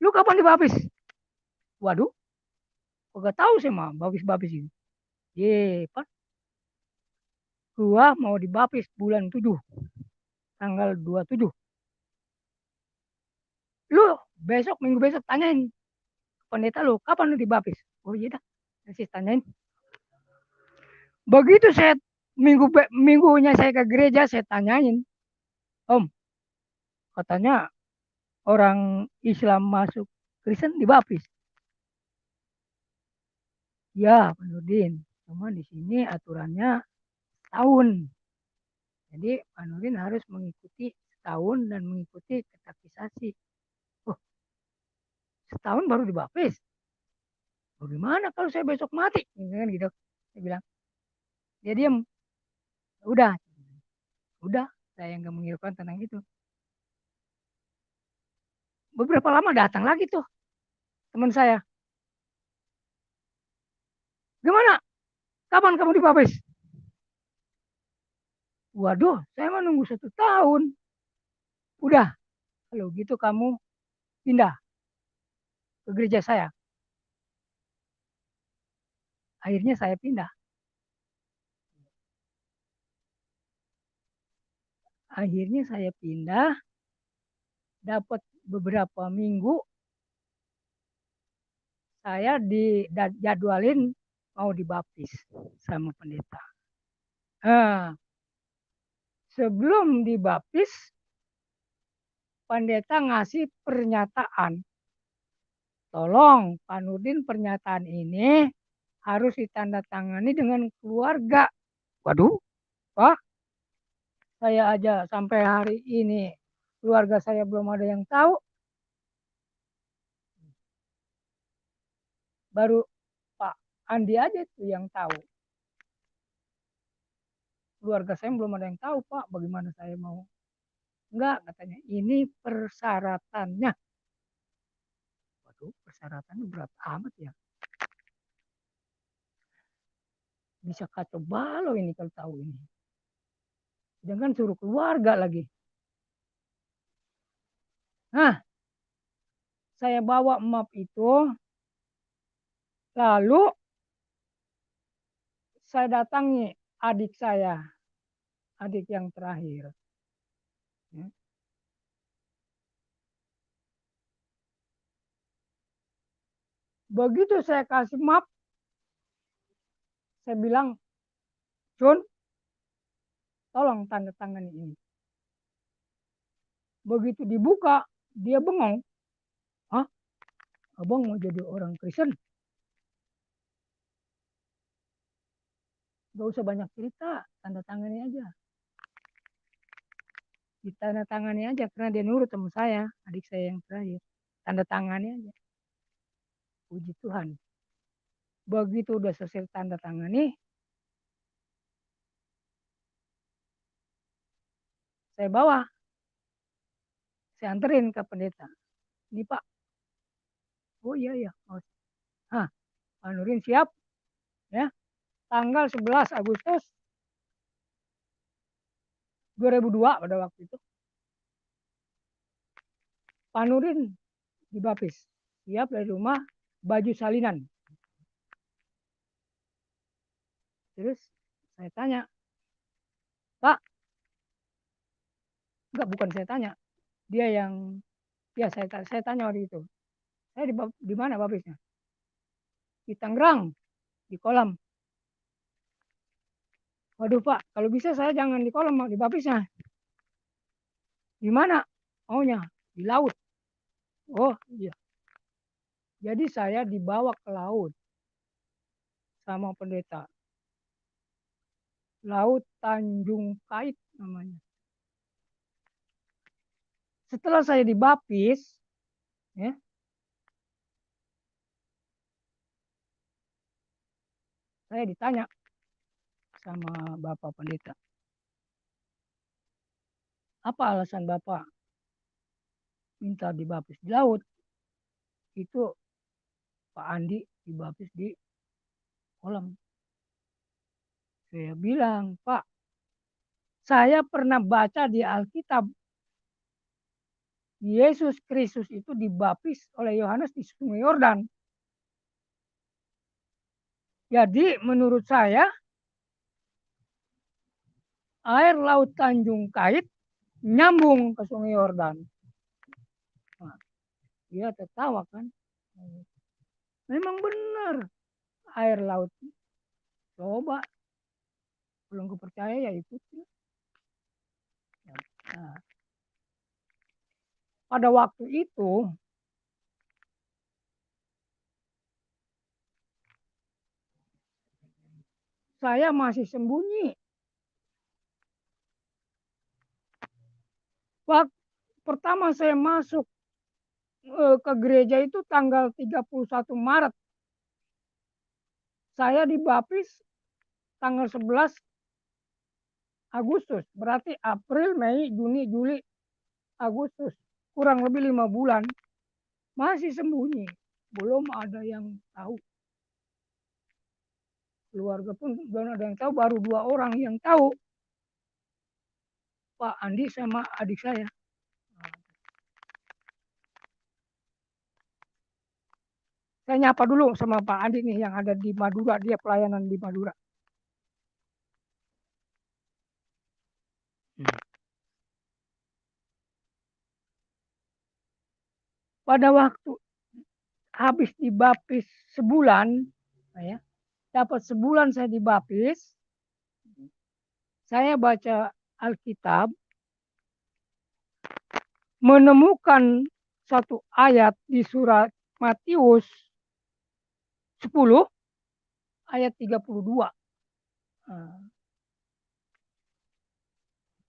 lu kapan dibaptis?" Waduh, gak tahu sih mah baptis-baptis ini. Ye, Pak, gua mau dibaptis bulan 7, tanggal 27. Lu besok, minggu besok tanyain pendeta lu, kapan lu dibaptis? Oh iya dah, saya tanyain. Begitu saya minggunya saya ke gereja, saya tanyain, "Om, katanya orang Islam masuk Kristen dibaptis." Ya, Pak Nurdin. Cuma di sini aturannya setahun. Jadi Pak Nurdin harus mengikuti setahun dan mengikuti katekisasi. Oh, setahun baru dibaptis. Bagaimana kalau saya besok mati? Kan gitu. Saya bilang. Dia diam. Udah, udah. Saya nggak menghiraukan tentang itu. Beberapa lama datang lagi tuh teman saya. Gimana? Kapan kamu dibaptis? Waduh, saya mau nunggu 1 tahun. Udah, kalau gitu kamu pindah ke gereja saya. Akhirnya saya pindah. Akhirnya saya pindah, dapat beberapa minggu, saya dijadwalin mau dibaptis sama pendeta. Nah, sebelum dibaptis, pendeta ngasih pernyataan. Tolong, Pak Nurdin, pernyataan ini harus ditandatangani dengan keluarga. Waduh, Pak, saya aja sampai hari ini keluarga saya belum ada yang tahu. Baru Pak Andi aja tuh yang tahu. Keluarga saya belum ada yang tahu, Pak, bagaimana saya mau. Enggak, katanya, ini persyaratannya. Waduh, persyaratannya berat amat ya. Bisa kacau balau ini kalau tahu ini. Jangan suruh keluarga lagi. Nah, saya bawa map itu, lalu saya datangi adik saya, adik yang terakhir. Ya. Begitu saya kasih map, saya bilang, "Jun, tolong tanda tangan ini." Begitu dibuka, dia bengong. Hah? Abang mau jadi orang Kristen? Gak usah banyak cerita, tanda tangani aja. Ditanda tangani aja karena dia nurut sama saya, adik saya yang terakhir. Tanda tangani aja. Puji Tuhan. Begitu udah selesai tanda tangani, saya bawa, saya anterin ke pendeta. Ini Pak. Oh iya iya. Hah, Pak Nurin siap? Ya. Tanggal 11 Agustus 2002 pada waktu itu. Pak Nurin dibaptis. Siap dari rumah, baju salinan. Terus saya tanya, Pak, enggak, bukan saya tanya. Dia yang, ya saya tanya waktu itu. Saya di mana baptisnya? Di Tangerang, di kolam. Waduh Pak, kalau bisa saya jangan di kolam, di baptisnya. Di mana? Maunya di laut. Oh iya. Jadi saya dibawa ke laut sama pendeta. Laut Tanjung Kait namanya. Setelah saya dibaptis, ya, saya ditanya sama Bapak Pendeta. Apa alasan Bapak minta dibaptis di laut? Itu Pak Andi dibaptis di kolam. Saya bilang, Pak, saya pernah baca di Alkitab, Yesus Kristus itu dibaptis oleh Yohanes di Sungai Yordan. Jadi menurut saya, air laut Tanjung Kait nyambung ke Sungai Yordan. Nah, dia tertawa kan. Memang benar air laut. Coba belum kepercaya ya ikuti. Nah, pada waktu itu saya masih sembunyi. Waktu pertama saya masuk ke gereja itu tanggal 31 Maret. Saya dibaptis tanggal 11 Agustus. Berarti April, Mei, Juni, Juli, Agustus. Kurang lebih 5 bulan. Masih sembunyi. Belum ada yang tahu. Keluarga pun belum ada yang tahu. Baru 2 orang yang tahu. Pak Andi sama adik saya. Saya nyapa dulu sama Pak Andi nih yang ada di Madura. Dia pelayanan di Madura. Pada waktu habis dibaptis sebulan, ya, dapat sebulan saya dibaptis, saya baca Alkitab, menemukan satu ayat di surat Matius 10 ayat 32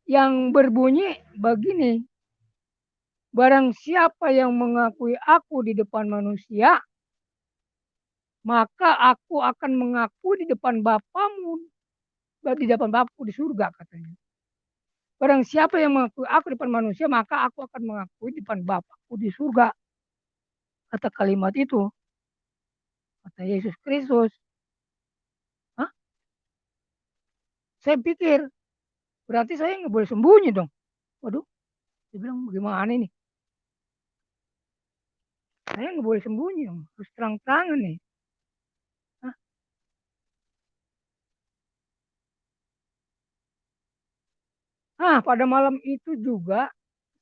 yang berbunyi begini, barang siapa yang mengakui aku di depan manusia, maka aku akan mengaku di depan Bapamu, di depan Bapakku di surga katanya. Barang siapa yang mengakui aku di depan manusia, maka aku akan mengakui di depan Bapakku di surga. Kata kalimat itu, kata Yesus Kristus. Hah? Saya pikir, berarti saya nggak boleh sembunyi dong. Waduh, saya bilang bagaimana ini? Saya nggak boleh sembunyi dong, harus terang-terangan nih. Pada malam itu juga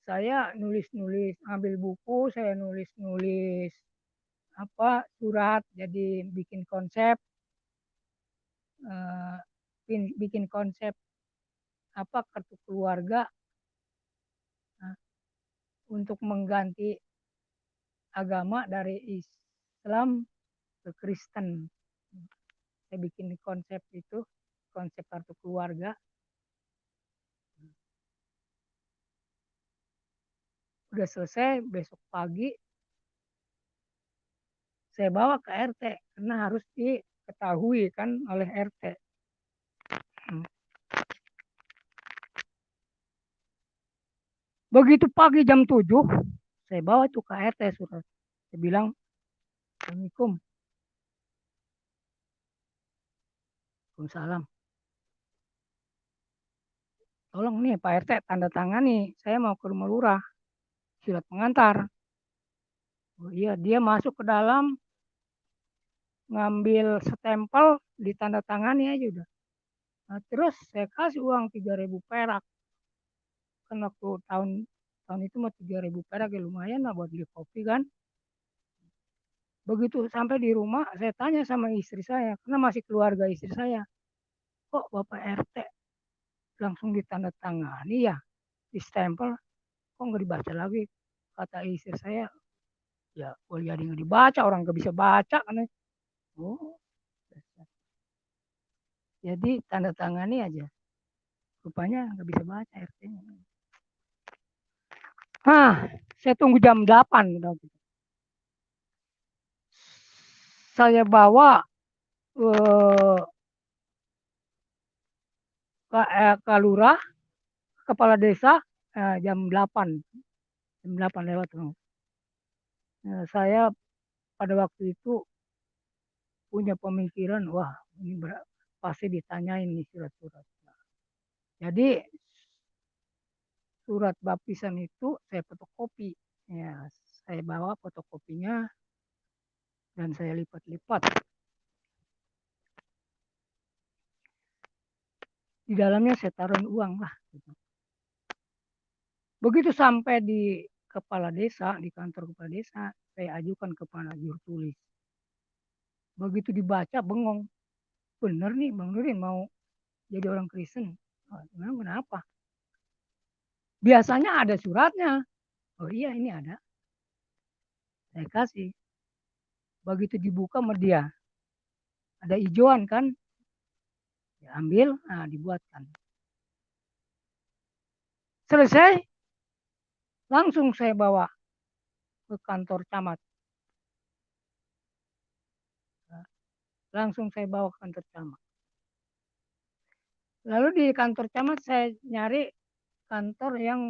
saya nulis-nulis, ambil buku, saya nulis-nulis surat, jadi bikin konsep, bikin konsep kartu keluarga. untuk mengganti agama dari Islam ke Kristen. Saya bikin konsep itu, konsep kartu keluarga. Udah selesai, besok pagi saya bawa ke RT karena harus diketahui kan oleh RT. Begitu pagi jam 7, saya bawa itu ke RT surat. Saya bilang, Assalamualaikum. Waalaikumsalam. Tolong nih Pak RT tanda tangan nih, saya mau ke rumah lurah. Surat pengantar. Oh iya, dia masuk ke dalam, ngambil stempel, ditandatangani aja udah. Nah, terus saya kasih uang 3.000 perak. Kan waktu tahun itu mah 3.000 perak ya lumayan lah buat beli kopi kan. Begitu sampai di rumah, saya tanya sama istri saya, karena masih keluarga istri saya. Kok Bapak RT langsung ditandatangani ya, di stempel, kok nggak dibaca lagi? Kata istri saya, ya boleh jadi nggak dibaca, orang nggak bisa baca kan. Oh, jadi tanda tangani aja. Rupanya nggak bisa baca RT-nya. Saya tunggu jam 8. Saya bawa ke lurah, kepala desa, jam 8. Jam 8 lewat. Saya pada waktu itu punya pemikiran, wah ini pasti ditanyain nih surat-surat. Jadi surat baptisan itu saya fotokopi. Ya, saya bawa fotokopinya dan saya lipat-lipat. Di dalamnya saya taruh uang lah. Begitu sampai di kepala desa, di kantor kepala desa, saya ajukan kepada juru tulis. Begitu dibaca bengong. Bener nih Bang Nurin mau jadi orang Kristen. Oh, kenapa? Biasanya ada suratnya. Oh iya ini ada. Saya kasih. Begitu dibuka sama dia. Ada hijauan kan. Diambil, dibuatkan. Selesai, langsung saya bawa ke kantor camat. Langsung saya bawa ke kantor camat. Lalu di kantor camat saya nyari kantor yang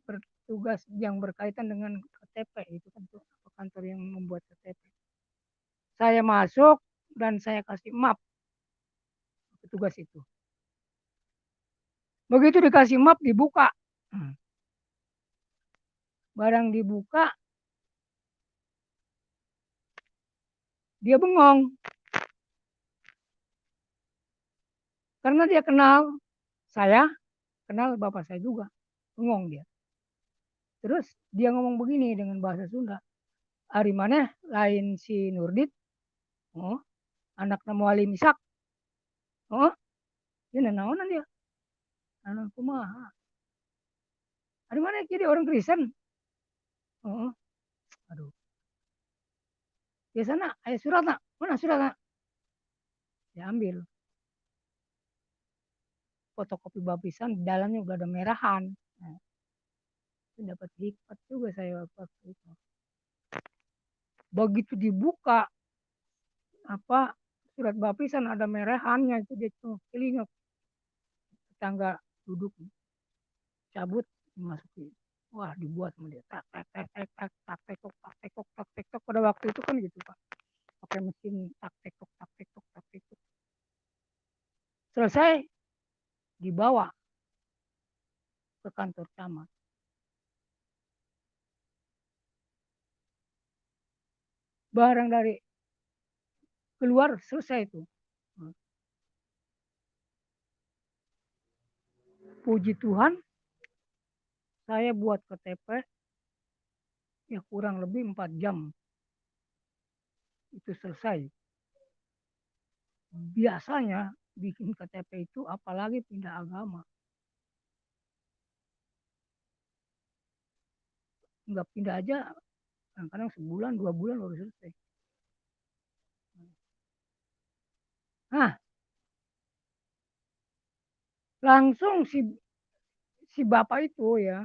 bertugas yang berkaitan dengan KTP itu kan kantor yang membuat KTP. Saya masuk dan saya kasih map petugas itu. Begitu dikasih map dibuka. Barang dibuka dia bengong. Karena dia kenal saya, kenal bapak saya juga. Bengong dia. Terus dia ngomong begini dengan bahasa Sunda. Ari maneh lain si Nurdit. Oh, anak nama Wali Misak. Oh, dia naonan dia. Anak kumaha. Ari maneh jadi orang Kristen. Oh, aduh. Biasanya ayah surat nak. Mana surat nak? Dia ambil. Fotokopi baptisan di dalamnya udah ada merahan. Nah, itu dapat hikmat juga saya waktu itu. Begitu dibuka surat baptisan ada merahannya itu dia celingak tetangga duduk cabut dimasukin. Wah dibuat sama dia tak tekok pada waktu itu kan gitu Pak, pakai mesin tak tekok. Selesai dibawa ke kantor camat. Barang dari keluar selesai itu. Puji Tuhan, saya buat KTP ya kurang lebih 4 jam itu selesai. Biasanya bikin KTP itu apalagi pindah agama. nggak pindah aja, kadang-kadang sebulan 2 bulan baru selesai. Nah, langsung si bapak itu ya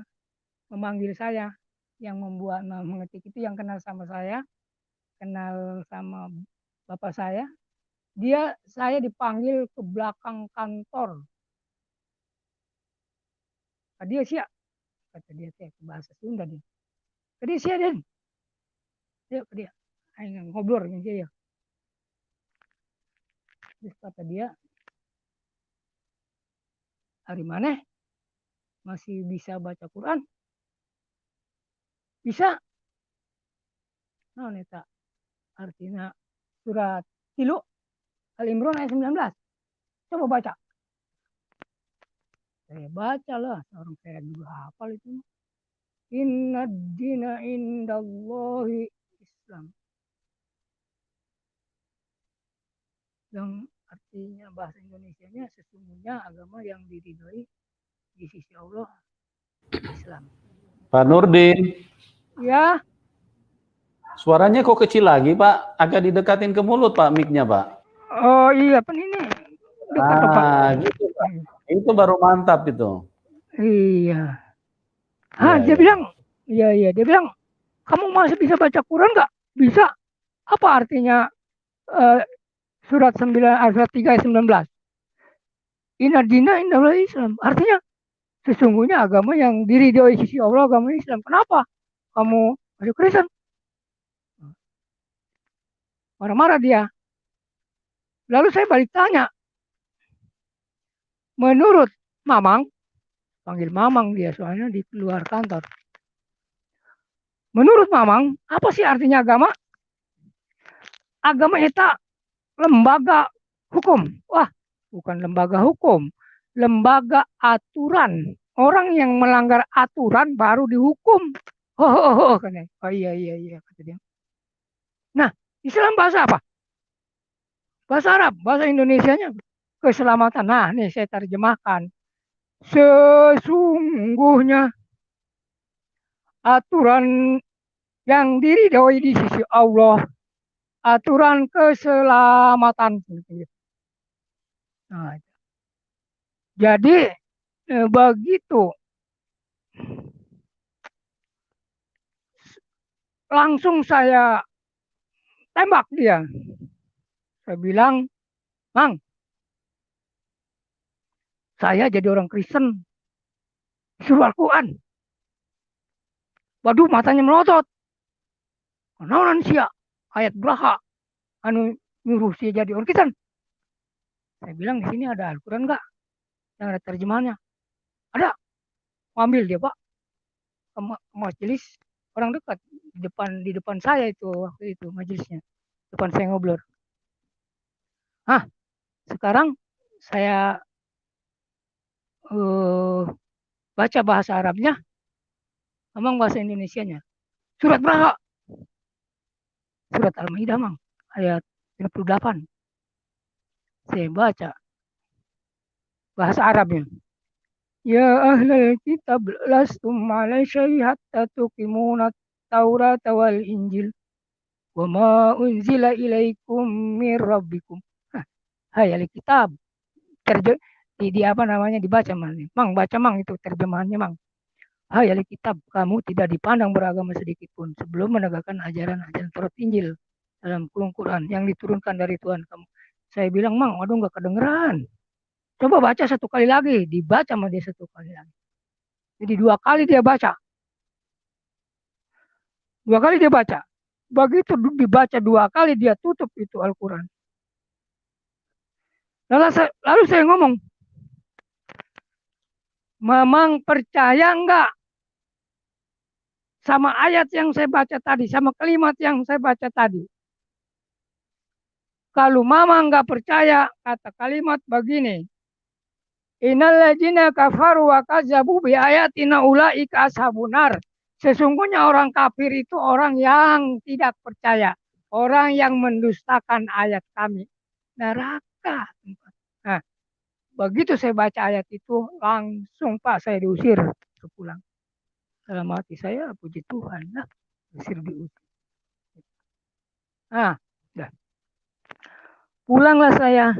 memanggil saya, yang mengetik itu yang kenal sama saya, kenal sama bapak saya. Saya dipanggil ke belakang kantor. Dia siap, kata dia bahasa Sunda dia. Dia siap den, dia ngobrol dengan dia. Terus kata dia, hari mana masih bisa baca Quran? Bisa. Nah, neta artinya surat Tilu Al-Imran ayat 19. Coba baca. Saya baca lah, orang saya juga hafal itu. Inna dina indallahi Islam. Yang artinya bahasa Indonesianya sesungguhnya agama yang diridhoi di sisi Allah Islam. Pak Nurdin. Ya. Suaranya kok kecil lagi Pak? Agak didekatin ke mulut Pak mic-nya Pak. Oh iya Pak ini dekat Pak. Gitu Pak. Itu baru mantap itu. Iya. Dia bilang, iya dia bilang, kamu masih bisa baca Quran nggak? Bisa. Apa artinya surat 3 ayat 19? Inna dina indallah Islam. Artinya sesungguhnya agama yang diridhoi sisi Allah agama Islam. Kenapa kamu masuk Kristen? Marah-marah dia. Lalu saya balik tanya, menurut Mamang, panggil Mamang dia soalnya di luar kantor. Menurut Mamang, apa sih artinya agama? Agama itu lembaga hukum. Wah, bukan lembaga hukum, lembaga aturan. Orang yang melanggar aturan baru dihukum. Oh iya kata dia. Nah, Islam bahasa apa? Bahasa Arab, bahasa Indonesianya keselamatan. Nah, nih saya terjemahkan. Sesungguhnya aturan yang diridhoi di sisi Allah, aturan keselamatan. Nah, jadi begitu langsung saya tembak dia. Saya bilang, Mang, saya jadi orang Kristen disuruh Al-Quran. Waduh, matanya melotot. Naon sia ayat beraha anu nyuruh dia jadi orang Kristen. Saya bilang di sini ada Al-Quran nggak? Yang ada terjemahannya. Ada. Ambil dia Pak ke majelis orang dekat di depan saya itu waktu itu majelisnya. Depan saya ngobrol. Sekarang saya baca bahasa Arabnya, emang bahasa Indonesianya. Surat berapa? Surat Al-Maidah, Mang. Ayat 58. Saya baca bahasa Arabnya. Ya ahlal kitab lastum ala syai hatta tuqimuna Taurat wal Injil wa ma unzila ilaikum mir rabbikum. Hai ahli kitab. Di apa namanya dibaca Mang, baca Mang itu terjemahannya Mang. Hai ahli kitab, kamu tidak dipandang beragama sedikit pun sebelum menegakkan ajaran-ajaran Taurat Injil dalam Quran yang diturunkan dari Tuhan kamu. Saya bilang, Mang, waduh nggak kedengeran. Coba baca satu kali lagi, dibaca sama dia satu kali lagi. Jadi 2 kali dia baca. 2 kali dia baca. Begitu dibaca 2 kali dia tutup itu Al-Quran. Lalu saya ngomong, Mamang percaya enggak sama ayat yang saya baca tadi, sama kalimat yang saya baca tadi? Kalau Mamang enggak percaya, kata kalimat begini, Innal ladzina kafaru wa kazzabu bi ayatina ulaika ashabunar. Sesungguhnya orang kafir itu orang yang tidak percaya, orang yang mendustakan ayat kami. Neraka. Nah, begitu saya baca ayat itu langsung Pak saya diusir pulang. Dalam hati saya, puji Tuhan, nah, usir diusir. Nah, dah. Pulanglah saya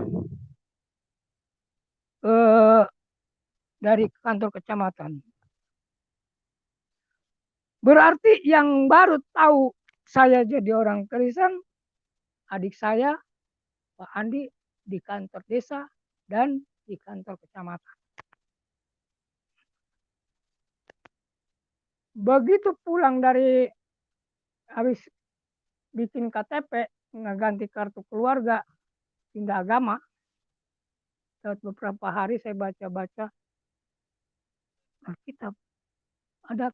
dari kantor kecamatan. Berarti yang baru tahu saya jadi orang Kristen, adik saya, Pak Andi, di kantor desa dan di kantor kecamatan. Begitu pulang dari habis bikin KTP, ngeganti kartu keluarga, pindah agama, beberapa hari saya baca-baca Alkitab. Ada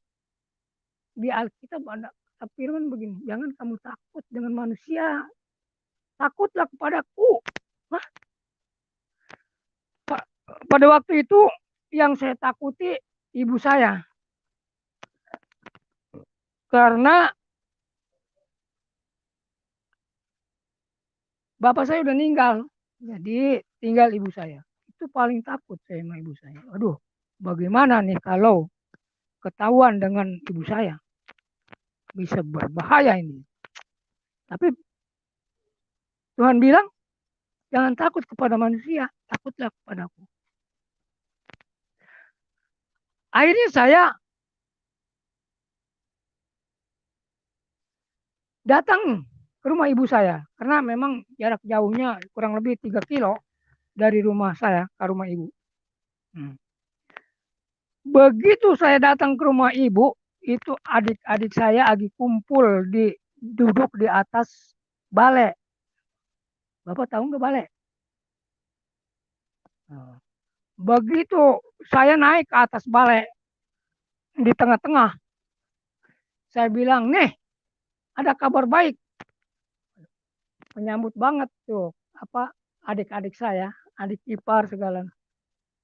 di Alkitab ada firman begini, jangan kamu takut dengan manusia, takutlah kepadaku. Hah? Pada waktu itu yang saya takuti ibu saya. Karena bapak saya udah meninggal, jadi tinggal ibu saya. Itu paling takut saya sama ibu saya. Aduh, bagaimana nih kalau ketahuan dengan ibu saya? Bisa berbahaya ini. Tapi Tuhan bilang, jangan takut kepada manusia, takutlah kepadaku. Akhirnya saya datang ke rumah ibu saya. Karena memang jarak jauhnya kurang lebih 3 kilo dari rumah saya ke rumah ibu. Begitu saya datang ke rumah ibu, itu adik-adik saya lagi kumpul duduk di atas balai. Bapak tahu nggak balai? Begitu saya naik ke atas balai, di tengah-tengah, saya bilang, nih ada kabar baik. Menyambut banget tuh adik-adik saya, adik ipar segala.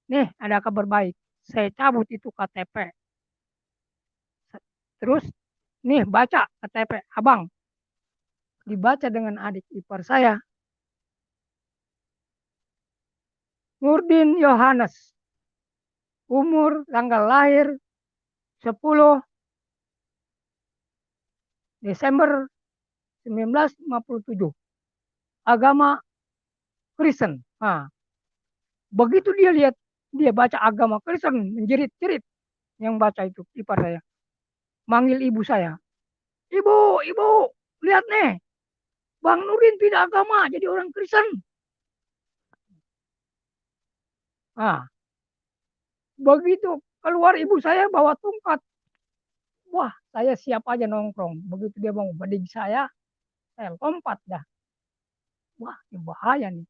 Nih ada kabar baik. Saya cabut itu KTP. Terus nih baca KTP abang. Dibaca dengan adik ipar saya. Nurdin Yohanes. Umur tanggal lahir 10 Desember 1957. Agama Kristen. Nah, begitu dia baca agama Kristen, menjerit-jerit yang baca itu ipar saya. Manggil ibu saya. Ibu, lihat nih. Bang Nurdin pindah agama jadi orang Kristen. Nah, begitu keluar ibu saya bawa tongkat. Wah, saya siap aja nongkrong. Begitu dia mau beding saya lompat dah. Wah, ini bahaya nih.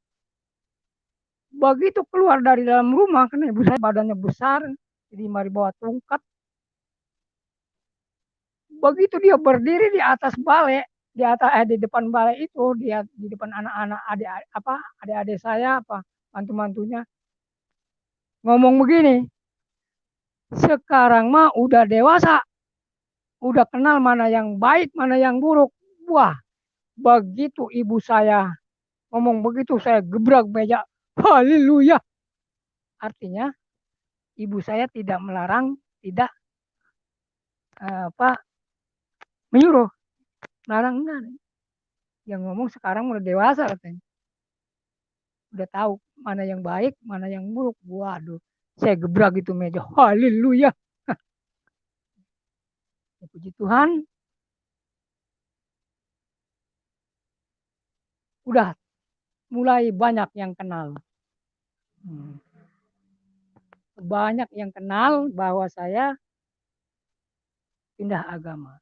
Begitu keluar dari dalam rumah, karena ibu saya badannya besar, jadi mari bawa tongkat. Begitu dia berdiri di atas balai, di depan balai itu, dia di depan anak-anak adik-adik saya mantu-mantunya ngomong begini, sekarang mah udah dewasa, udah kenal mana yang baik, mana yang buruk. Wah, begitu ibu saya ngomong begitu, saya gebrak meja. Haleluya. Artinya ibu saya tidak melarang, tidak menyuruh. Melarang enggak. Yang ngomong sekarang udah dewasa katanya. Udah tahu mana yang baik, mana yang buruk. Waduh, saya gebrak itu meja. Haleluya. Puji Tuhan. Udah mulai banyak yang kenal. Banyak yang kenal bahwa saya pindah agama.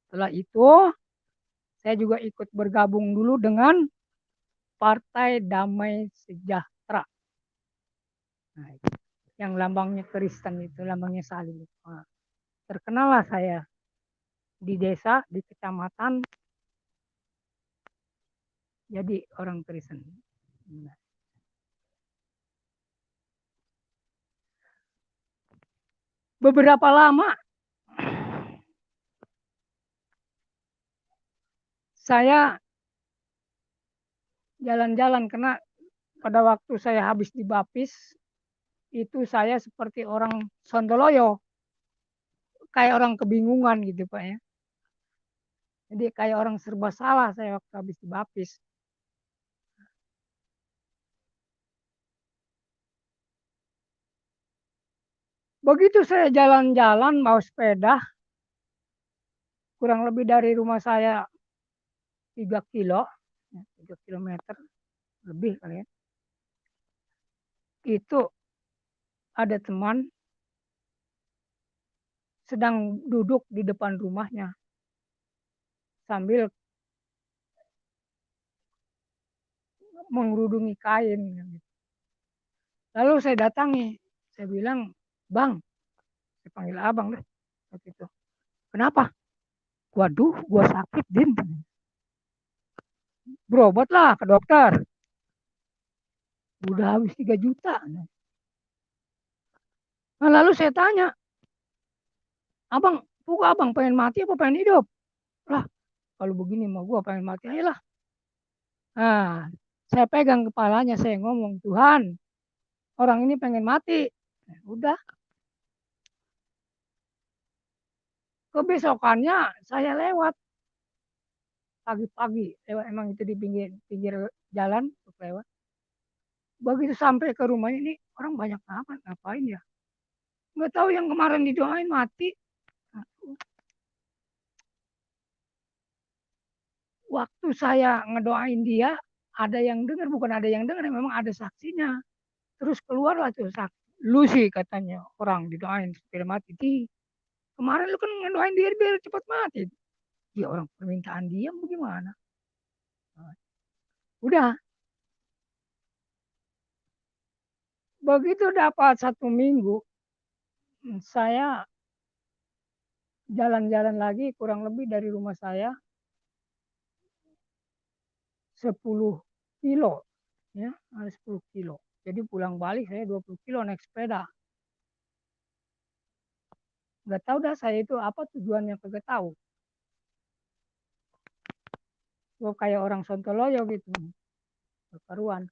Setelah itu, saya juga ikut bergabung dulu dengan Partai Damai Sejahtera. Nah, yang lambangnya Kristen itu, lambangnya salib. Nah, terkenallah saya di desa, di kecamatan, jadi orang Kristen. Nah. Beberapa lama saya jalan-jalan karena pada waktu saya habis dibaptis itu saya seperti orang sontoloyo. kayak orang kebingungan gitu Pak ya. Jadi kayak orang serba salah saya waktu habis dibaptis. Begitu saya jalan-jalan mau sepeda, kurang lebih dari rumah saya 3 kilo, 3 kilometer lebih kali ya. Itu ada teman sedang duduk di depan rumahnya sambil mengerudungi kain. Lalu saya datangi, saya bilang, "Bang," saya panggil abang deh waktu itu. "Kenapa?" "Waduh, gua sakit, Din." "Berobatlah ke dokter." "Udah habis 3 juta." Nah, lalu saya tanya, "Abang, abang pengen mati apa pengen hidup?" "Lah, kalau begini mah gua pengen mati aja lah." Nah, saya pegang kepalanya, saya ngomong, "Tuhan, orang ini pengen mati." Nah, udah. Kebesokannya saya lewat pagi-pagi, lewat emang itu di pinggir pinggir jalan lewat. Begitu sampai ke rumahnya, ini orang banyak amat, ngapain ya? Nggak tahu yang kemarin didoain mati. Waktu saya ngedoain dia, ada yang dengar, bukan ada yang dengar, memang ada saksinya. Terus keluarlah tuh saksi. "Lu sih," katanya, "orang didoain supaya mati. Kemarin lu kan ngedoain dia biar cepat mati." Ya orang permintaan dia bagaimana? Nah, udah. Begitu dapat 1 minggu, saya jalan-jalan lagi kurang lebih dari rumah saya 10 kilo, ya, ada 10 kilo. Jadi pulang balik saya 20 kilo naik sepeda. Nggak tahu dah saya itu apa tujuannya, kagak tahu. Gua kayak orang sontoloyo gitu, karuan.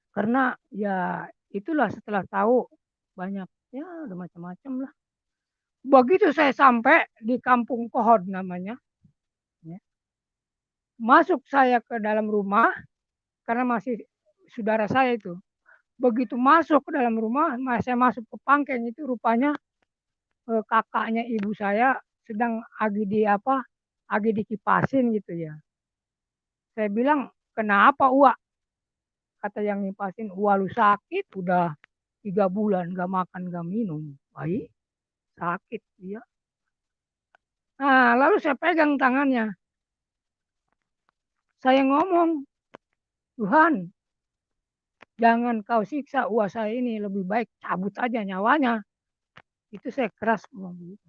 Karena ya itulah setelah tahu banyak, ya udah macam-macam lah. Begitu saya sampai di Kampung Kohod namanya, ya, masuk saya ke dalam rumah karena masih saudara saya itu. Begitu masuk ke dalam rumah, saya masuk ke pangkeng itu rupanya kakaknya ibu saya sedang lagi di apa, lagi dikipasin gitu ya. Saya bilang, "Kenapa, Uwa?" Kata yang ngipasin, "Uwa lu sakit udah 3 bulan gak makan gak minum." Baik, sakit dia. Nah, lalu saya pegang tangannya. Saya ngomong, "Tuhan, jangan kau siksa Uwa saya ini, lebih baik cabut aja nyawanya." Itu saya keras ngomong begitu.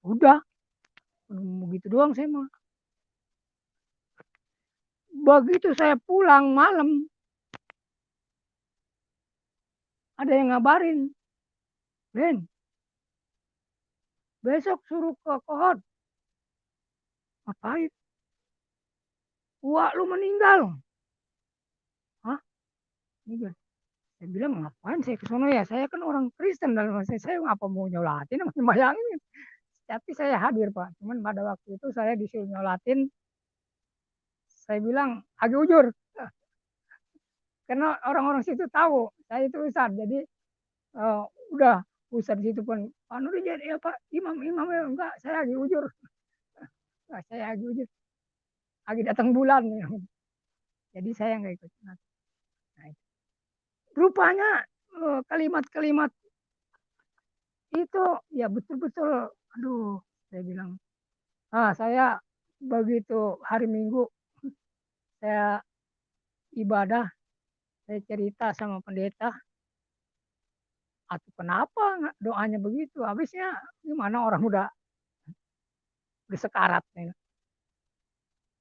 Udah, begitu doang saya mah. Begitu saya pulang malam, ada yang ngabarin, "Ben, besok suruh ke Kohot." "Ngapain?" "Wah, lu meninggal." "Hah? Meninggal?" Saya bilang, "Ngapain saya ke sono ya? Saya kan orang Kristen dalam saya ngapa mau nyolatin, bayangin." Tapi saya hadir Pak, cuman pada waktu itu saya disuruh nyolatin, saya bilang, "Agi ujur." Karena orang-orang situ tahu saya itu ustad, jadi udah ustad situ pun, "Pak Nur jadi apa? Imam ya?" "Enggak, saya agi ujur." "Nah, saya agi ujur, agi datang bulan." Jadi saya nggak ikut. Nah, rupanya kalimat-kalimat itu ya betul-betul, aduh, saya bilang, saya begitu hari Minggu saya ibadah, saya cerita sama pendeta, "Atau kenapa doanya begitu? Habisnya gimana orang udah sekarat nih.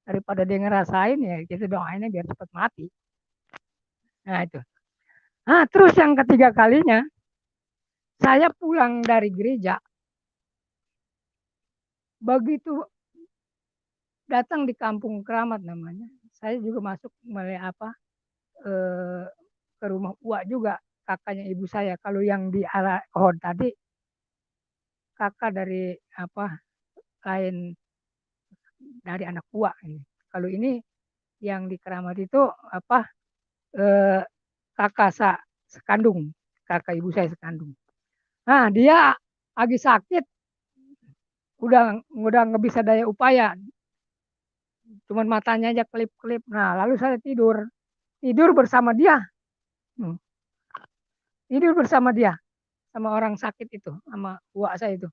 Daripada dia ngerasain ya kita doainnya biar cepat mati." Nah itu. Nah terus yang ketiga kalinya, saya pulang dari gereja, begitu datang di Kampung Keramat namanya, saya juga masuk eh, ke rumah Uwa juga, kakaknya ibu saya. Kalau yang di arah Kohon tadi kakak dari lain dari anak uak ini. Kalau ini yang di Keramat itu eh, kakak sekandung, kakak ibu saya sekandung. Nah, dia lagi sakit, udah nggak bisa daya upaya, cuman matanya aja kelip-kelip. Nah, lalu saya tidur bersama dia. Hmm, tidur bersama dia, sama orang sakit itu, sama uak saya itu.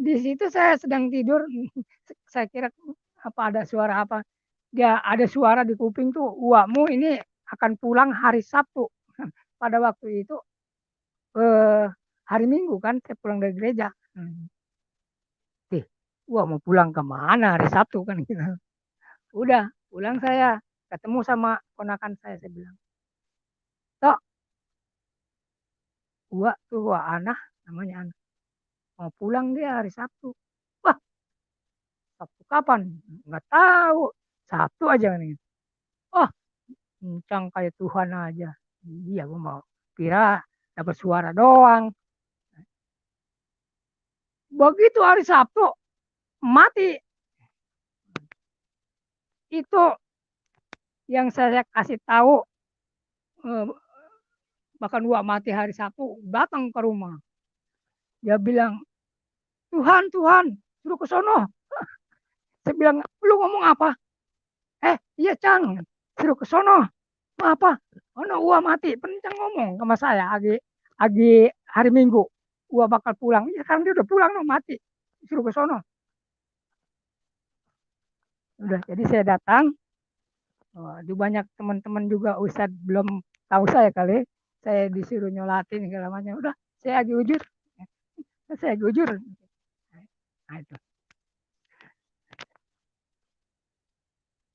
Di situ saya sedang tidur, saya kira ada suara apa. Dia ada suara di kuping tuh, uakmu ini akan pulang hari Sabtu. Pada waktu itu hari Minggu kan, saya pulang dari gereja. Wah, mau pulang ke mana hari Sabtu kan gitu. Udah, pulang saya ketemu sama ponakan saya bilang, "Tok, wah anak namanya anak. Mau pulang dia hari Sabtu." Wah, Sabtu kapan? Nggak tahu. Sabtu aja nih. Oh, kencang kayak Tuhan aja. Iya, gue mau kira dapat suara doang. Begitu hari Sabtu mati. Itu yang saya kasih tahu, bahkan gua mati hari Sabtu datang ke rumah. Dia bilang, Tuhan, suruh ke sono. Saya bilang, lu ngomong apa? Iya Cang, suruh ke sono. Apa? Oh no, gua mati. Pencang ngomong sama saya, agi hari Minggu. Gua bakal pulang. Ya sekarang dia udah pulang, no, mati. Suruh ke sono. Udah, jadi saya datang. Di banyak teman-teman juga Ustadz belum tahu saya kali. Saya disuruh nyolatin segala macam. Udah, saya agi ujur. Saya agi ujur. Nah, itu.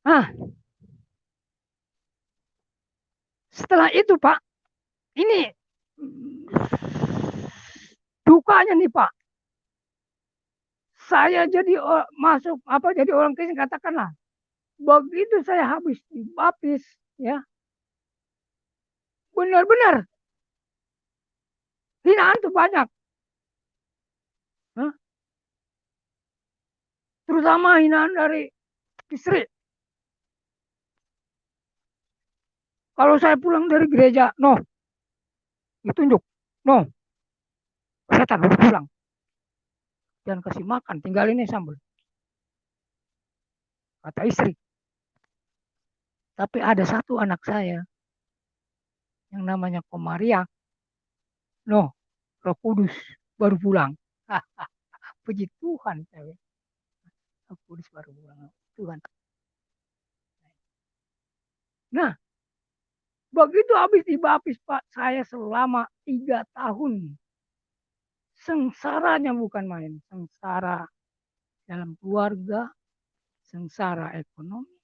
Nah, setelah itu Pak, ini dukanya nih Pak. Saya jadi masuk jadi orang Kristen, katakanlah. Begitu saya habis dibaptis, ya, benar-benar hinaan tuh banyak. Hah? Terutama hinaan dari istri. Kalau saya pulang dari gereja, no, ditunjuk, no, setan udah pulang. Jangan kasih makan, tinggal ini sambal. Kata istri. Tapi ada satu anak saya yang namanya Komaria, no, Roh Kudus baru pulang. Puji Tuhan, saya. Roh Kudus baru pulang. Tuhan. Nah, begitu habis dibaptis Pak, saya selama 3 tahun. Sengsaranya bukan main. Sengsara dalam keluarga, sengsara ekonomi.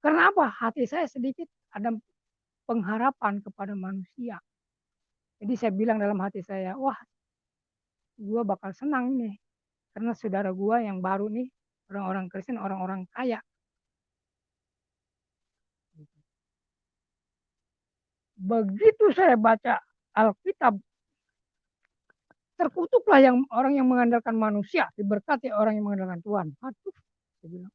Karena apa? Hati saya sedikit ada pengharapan kepada manusia. Jadi saya bilang dalam hati saya, wah, gue bakal senang nih. Karena saudara gue yang baru nih, orang-orang Kristen, orang-orang kaya. Begitu saya baca Alkitab, terkutuklah orang yang mengandalkan manusia, diberkati orang yang mengandalkan Tuhan. Aduh, saya bilang.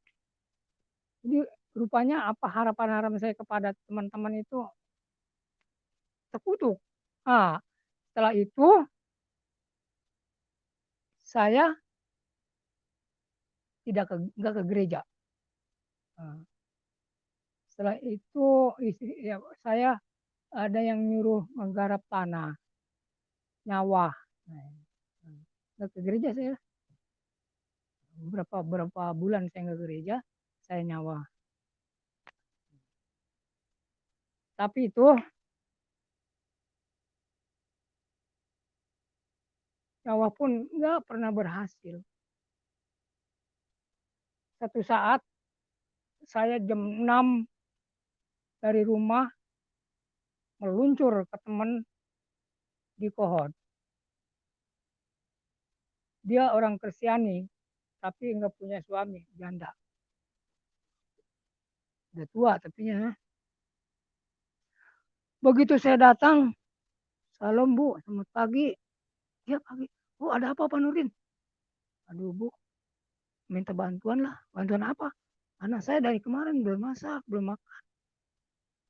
Jadi rupanya apa harapan-harapan saya kepada teman-teman itu terkutuk. Setelah itu saya nggak ke gereja. Setelah itu saya ada yang nyuruh menggarap tanah, nyawa. Nggak ke gereja saya. Berapa bulan saya nggak ke gereja, saya nyawa. Tapi itu nyawa pun nggak pernah berhasil. Satu saat saya jam 6 dari rumah meluncur ke teman di Kohod. Dia orang Kristiani, tapi nggak punya suami, janda. Udah tua tapi ya. Begitu saya datang, salam Bu, selamat pagi. Dia pagi, "Oh, ada apa Pak Nurdin?" "Aduh Bu, minta bantuan lah." "Bantuan apa?" "Anak saya dari kemarin belum masak, belum makan.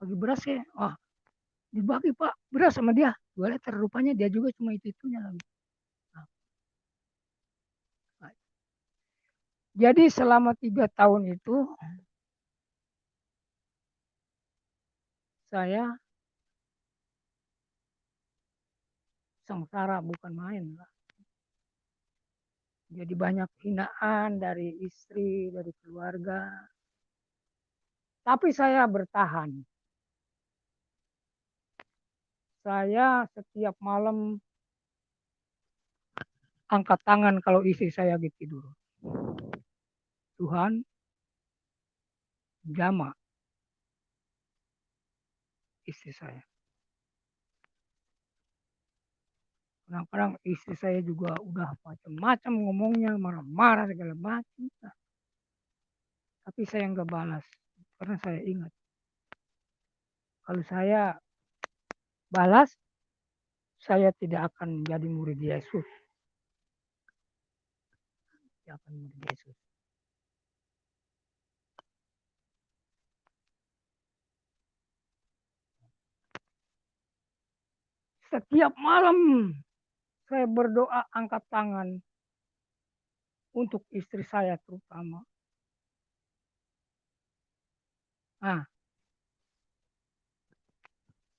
Bagi beras ya." "Wah, dibagi Pak beras sama dia 2 liter." Rupanya dia juga cuma itu-itunya lagi. Nah, jadi selama 3 tahun itu saya sengsara bukan main lah. Jadi banyak hinaan dari istri, dari keluarga. Tapi saya bertahan. Saya setiap malam angkat tangan kalau istri saya lagi tidur. Tuhan, jamah istri saya. Kadang-kadang istri saya juga udah macam-macam ngomongnya, marah-marah segala macam. Tapi saya nggak balas. Karena saya ingat, kalau saya balas, saya tidak akan menjadi murid Yesus. Tidak akan murid Yesus. Setiap malam saya berdoa angkat tangan untuk istri saya terutama. Nah,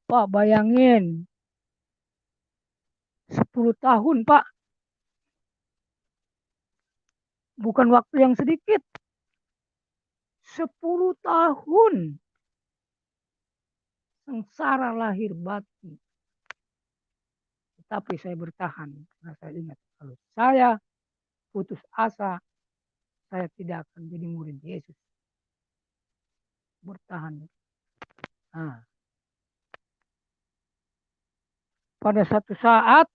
Pak bayangin 10 tahun Pak. Bukan waktu yang sedikit. 10 tahun. Sengsara lahir batin. Tapi saya bertahan. Karena saya ingat kalau saya putus asa, saya tidak akan jadi murid Yesus. Bertahan. Nah, pada satu saat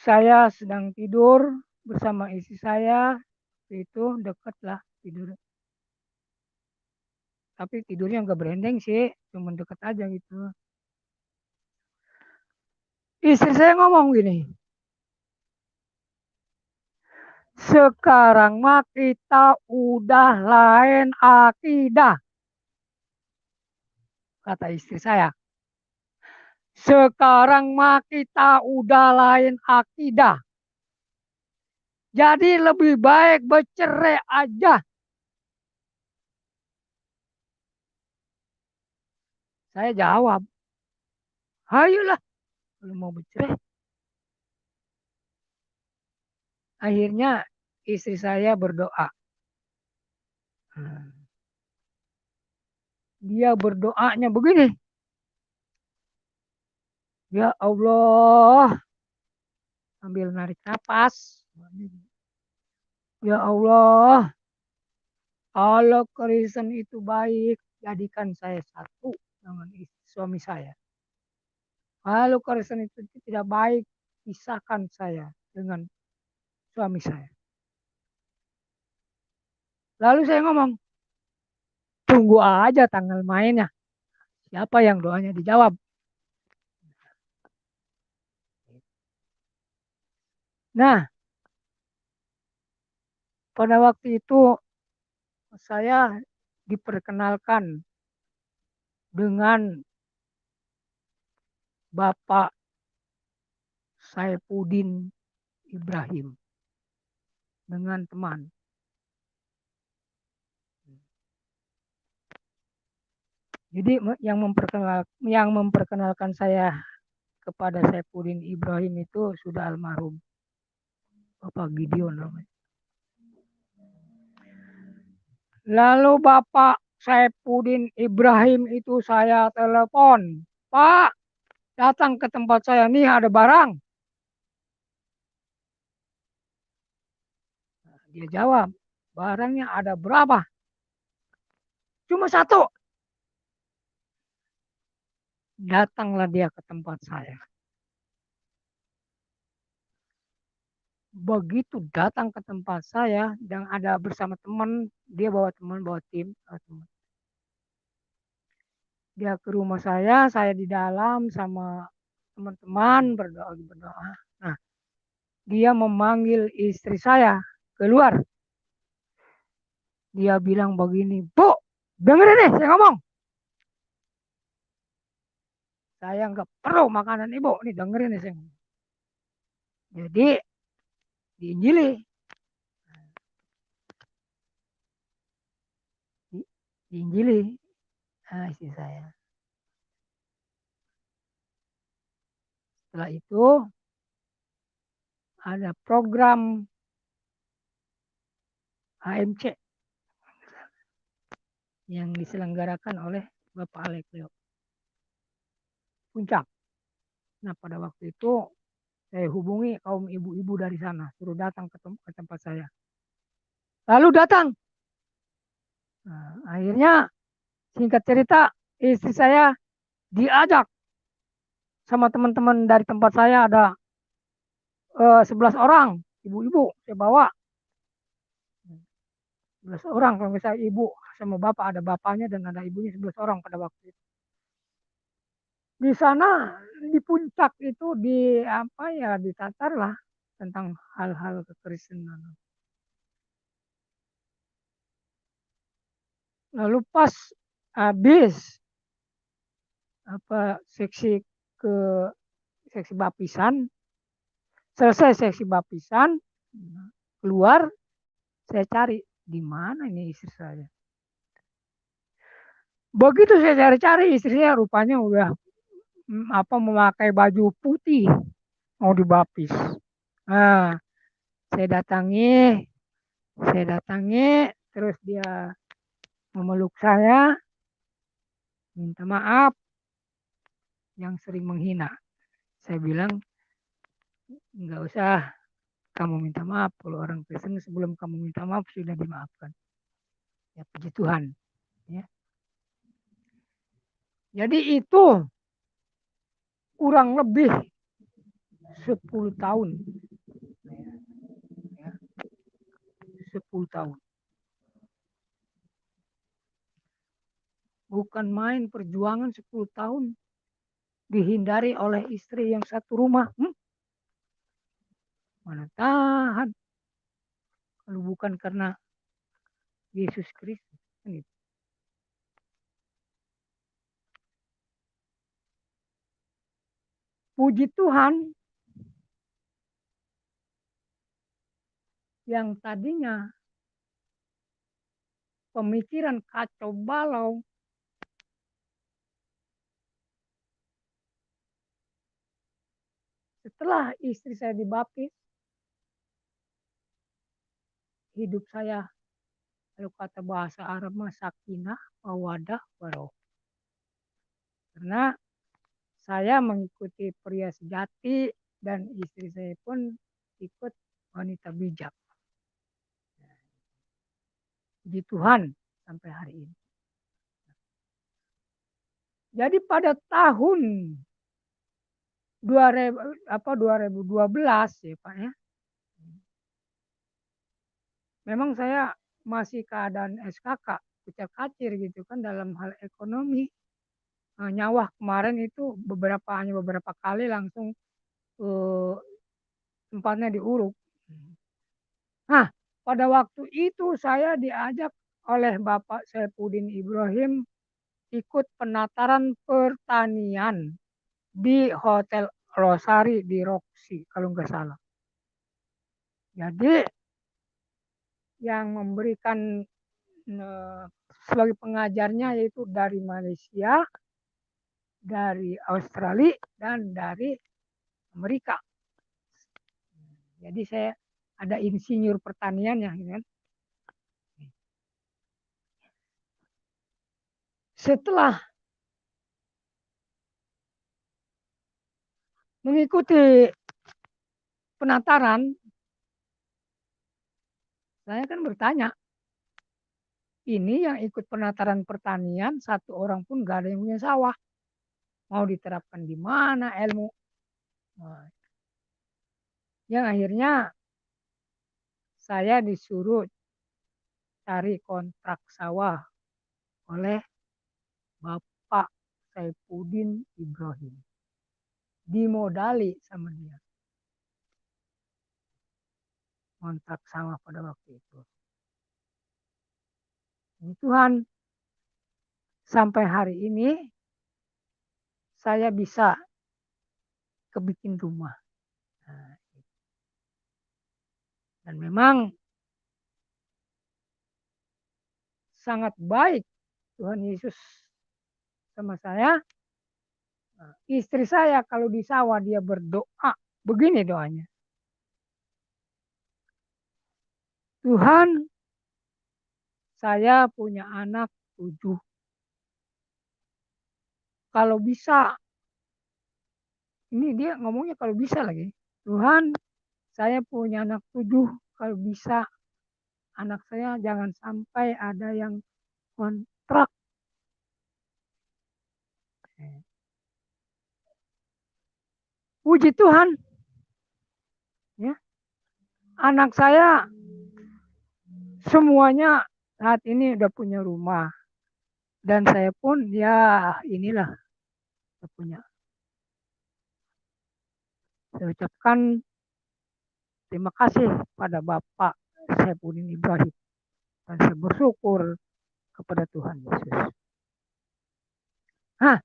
saya sedang tidur bersama istri saya, itu dekatlah tidur. Tapi tidurnya nggak berendeng sih, cuma deket aja gitu. Istri saya ngomong gini, "Sekarang mah kita udah lain akidah," kata istri saya. "Sekarang mah kita udah lain akidah. Jadi lebih baik bercerai aja." Saya jawab, "Ayolah kalau mau bercerai." Akhirnya istri saya berdoa. Dia berdoanya begini, "Ya Allah," sambil narik nafas. "Ya Allah, kalau Kristen itu baik, jadikan saya satu dengan suami saya. Kalau Kristen itu tidak baik, pisahkan saya dengan suami saya." Lalu saya ngomong, "Tunggu aja tanggal mainnya. Siapa yang doanya dijawab?" Nah, pada waktu itu saya diperkenalkan dengan Bapak Saifuddin Ibrahim dengan teman. Jadi yang memperkenalkan saya kepada Saifuddin Ibrahim itu sudah almarhum Bapak Gideon namanya. Lalu Bapak Saifuddin Ibrahim itu saya telepon, "Pak, datang ke tempat saya nih ada barang." Dia jawab, "Barangnya ada berapa?" "Cuma satu." Datanglah dia ke tempat saya. Begitu datang ke tempat saya dan ada bersama teman, dia bawa teman, bawa tim. Dia ke rumah saya di dalam sama teman-teman berdoa. Nah, dia memanggil istri saya keluar. Dia bilang begini, "Bu, dengerin nih saya ngomong. Saya nggak perlu makanan ibu, nih dengerin nih saya ngomong." Jadi diinjili, diinjili istri saya. Setelah itu ada program HMC yang diselenggarakan oleh Bapak Alek Leo Puncak. Nah, pada waktu itu saya hubungi kaum ibu-ibu dari sana, suruh datang ke tempat saya. Lalu datang. Nah, akhirnya singkat cerita istri saya diajak sama teman-teman dari tempat saya, ada 11 orang ibu-ibu saya bawa. 11 orang, kalau misalnya ibu sama bapak, ada bapaknya dan ada ibunya, 11 orang pada waktu itu. Di sana di puncak itu ditatar lah tentang hal-hal kekristenan. Lalu pas habis seksi bapisan, selesai seksi bapisan, keluar, saya cari di mana ini istri saya. Begitu saya cari-cari, istri saya rupanya udah memakai baju putih mau dibapis. Nah, saya datangi, terus dia memeluk saya, minta maaf yang sering menghina. Saya bilang, nggak usah kamu minta maaf, kalau orang Kristen sebelum kamu minta maaf sudah dimaafkan. Ya, puji Tuhan. Ya. Jadi itu kurang lebih 10 tahun. Ya, 10 tahun. Bukan main perjuangan 10 tahun. Dihindari oleh istri yang satu rumah. Mana tahan. Kalau bukan karena Yesus Kristus. Puji Tuhan, yang tadinya pemikiran kacau balau, setelah istri saya dibaptis, hidup saya, kalau kata bahasa Arab, sakinah, mawadah, warohmah. Karena saya mengikuti pria sejati dan istri saya pun ikut wanita bijak. Puji Tuhan sampai hari ini. Jadi pada tahun 2012 ya Pak ya. Memang saya masih keadaan SKK, kucak-kacir gitu kan dalam hal ekonomi. Nyawa kemarin itu hanya beberapa kali langsung tempatnya diuruk. Nah, pada waktu itu saya diajak oleh Bapak Saifuddin Ibrahim ikut penataran pertanian di Hotel Rosari di Roxy kalau nggak salah. Jadi yang memberikan sebagai pengajarnya yaitu dari Malaysia, dari Australia, dan dari Amerika. Jadi saya ada insinyur pertaniannya, kan. Setelah mengikuti penataran, saya kan bertanya, ini yang ikut penataran pertanian, satu orang pun gak ada yang punya sawah. Mau diterapkan di mana ilmu? Nah, yang akhirnya saya disuruh cari kontrak sawah oleh Bapak Saifuddin Ibrahim. Dimodali sama dia. Kontrak sama pada waktu itu. Ini Tuhan, sampai hari ini saya bisa kebikin rumah. Nah, dan memang sangat baik Tuhan Yesus sama saya. Istri saya kalau di sawah dia berdoa, begini doanya. Tuhan, saya punya anak 7. Kalau bisa, ini dia ngomongnya kalau bisa lagi. Tuhan, saya punya anak 7. Kalau bisa, anak saya jangan sampai ada yang kontrak. Puji Tuhan. Ya. Anak saya semuanya saat ini udah punya rumah. Dan saya pun ya inilah punya. Saya ucapkan terima kasih pada Bapak Saifuddin Ibrahim. Dan saya bersyukur kepada Tuhan Yesus. Nah,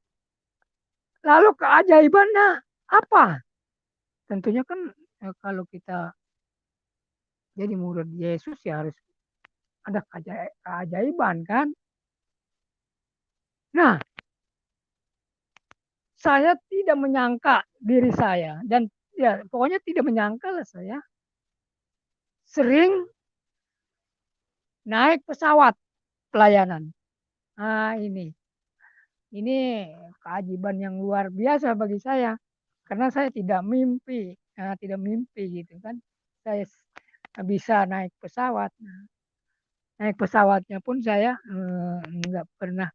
lalu keajaibannya apa? Tentunya kan kalau kita jadi murid Yesus ya harus ada keajaiban kan. Nah, saya tidak menyangka diri saya dan ya pokoknya tidak menyangka lah saya sering naik pesawat pelayanan. Nah ini keajaiban yang luar biasa bagi saya karena saya tidak mimpi gitu kan. Saya bisa naik pesawat. Naik pesawatnya pun saya nggak pernah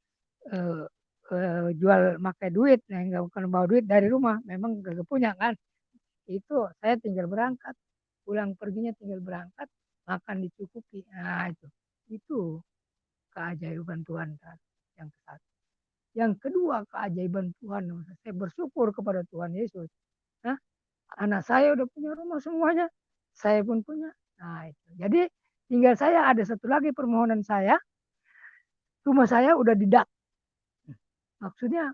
jual pakai duit, nggak pernah bawa duit dari rumah. Memang gak punya kan. Itu saya tinggal berangkat, pulang perginya tinggal berangkat, makan dicukupi. Nah itu keajaiban Tuhan kan yang satu. Yang kedua keajaiban Tuhan, saya bersyukur kepada Tuhan Yesus. Nah, anak saya udah punya rumah semuanya, saya pun punya. Nah itu. Jadi tinggal saya ada satu lagi permohonan saya, rumah saya udah didak. Maksudnya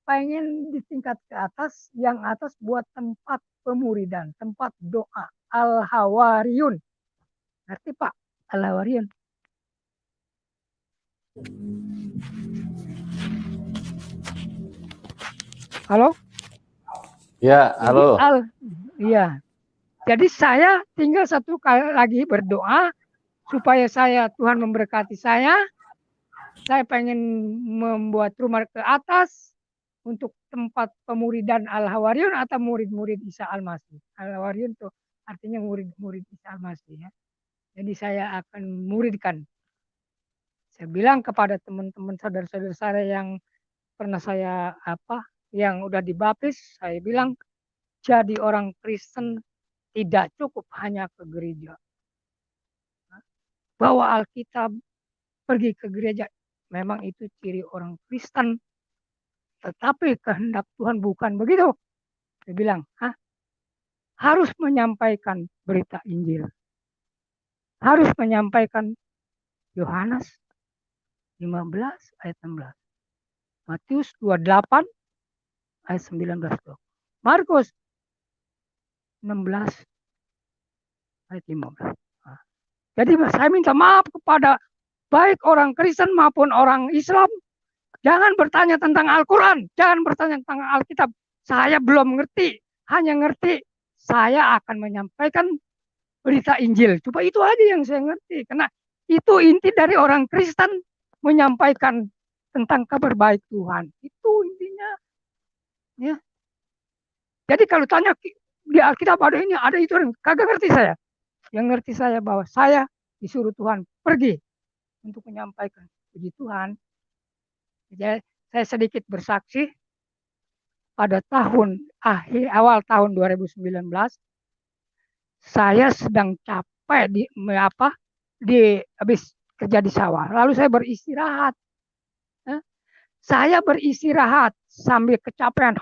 pengen di tingkat ke atas, yang atas buat tempat pemuridan, tempat doa. Al-Hawariyun. Ngerti Pak? Al-Hawariyun. Halo? Ya, halo. Iya. Jadi saya tinggal satu kali lagi berdoa supaya Tuhan memberkati saya. Saya pengen membuat rumah ke atas untuk tempat pemuridan Al-Hawariyun atau murid-murid Isa Al-Masih. Al-Hawariyun itu artinya murid-murid Isa Al-Masih ya. Jadi saya akan muridkan. Saya bilang kepada teman-teman saudara-saudara saya yang pernah saya yang udah dibaptis, saya bilang jadi orang Kristen tidak cukup hanya ke gereja. Bawa Alkitab, pergi ke gereja, memang itu ciri orang Kristen. Tetapi kehendak Tuhan bukan begitu. Saya bilang, harus menyampaikan berita Injil. Harus menyampaikan Yohanes 15 ayat 16. Matius 28 ayat 19. Markus 16 ayat 15. Jadi saya minta maaf kepada baik orang Kristen maupun orang Islam. Jangan bertanya tentang Al-Quran. Jangan bertanya tentang Alkitab. Saya belum ngerti. Hanya ngerti saya akan menyampaikan berita Injil. Coba itu aja yang saya ngerti. Karena itu inti dari orang Kristen menyampaikan tentang kabar baik Tuhan. Itu intinya. Ya. Jadi kalau tanya di Alkitab ada ini, ada itu, kagak ngerti saya. Yang ngerti saya bahwa saya disuruh Tuhan pergi untuk menyampaikan puji Tuhan. Jadi saya sedikit bersaksi pada awal tahun 2019 saya sedang capek habis kerja di sawah. Lalu saya beristirahat. Saya beristirahat sambil kecapean.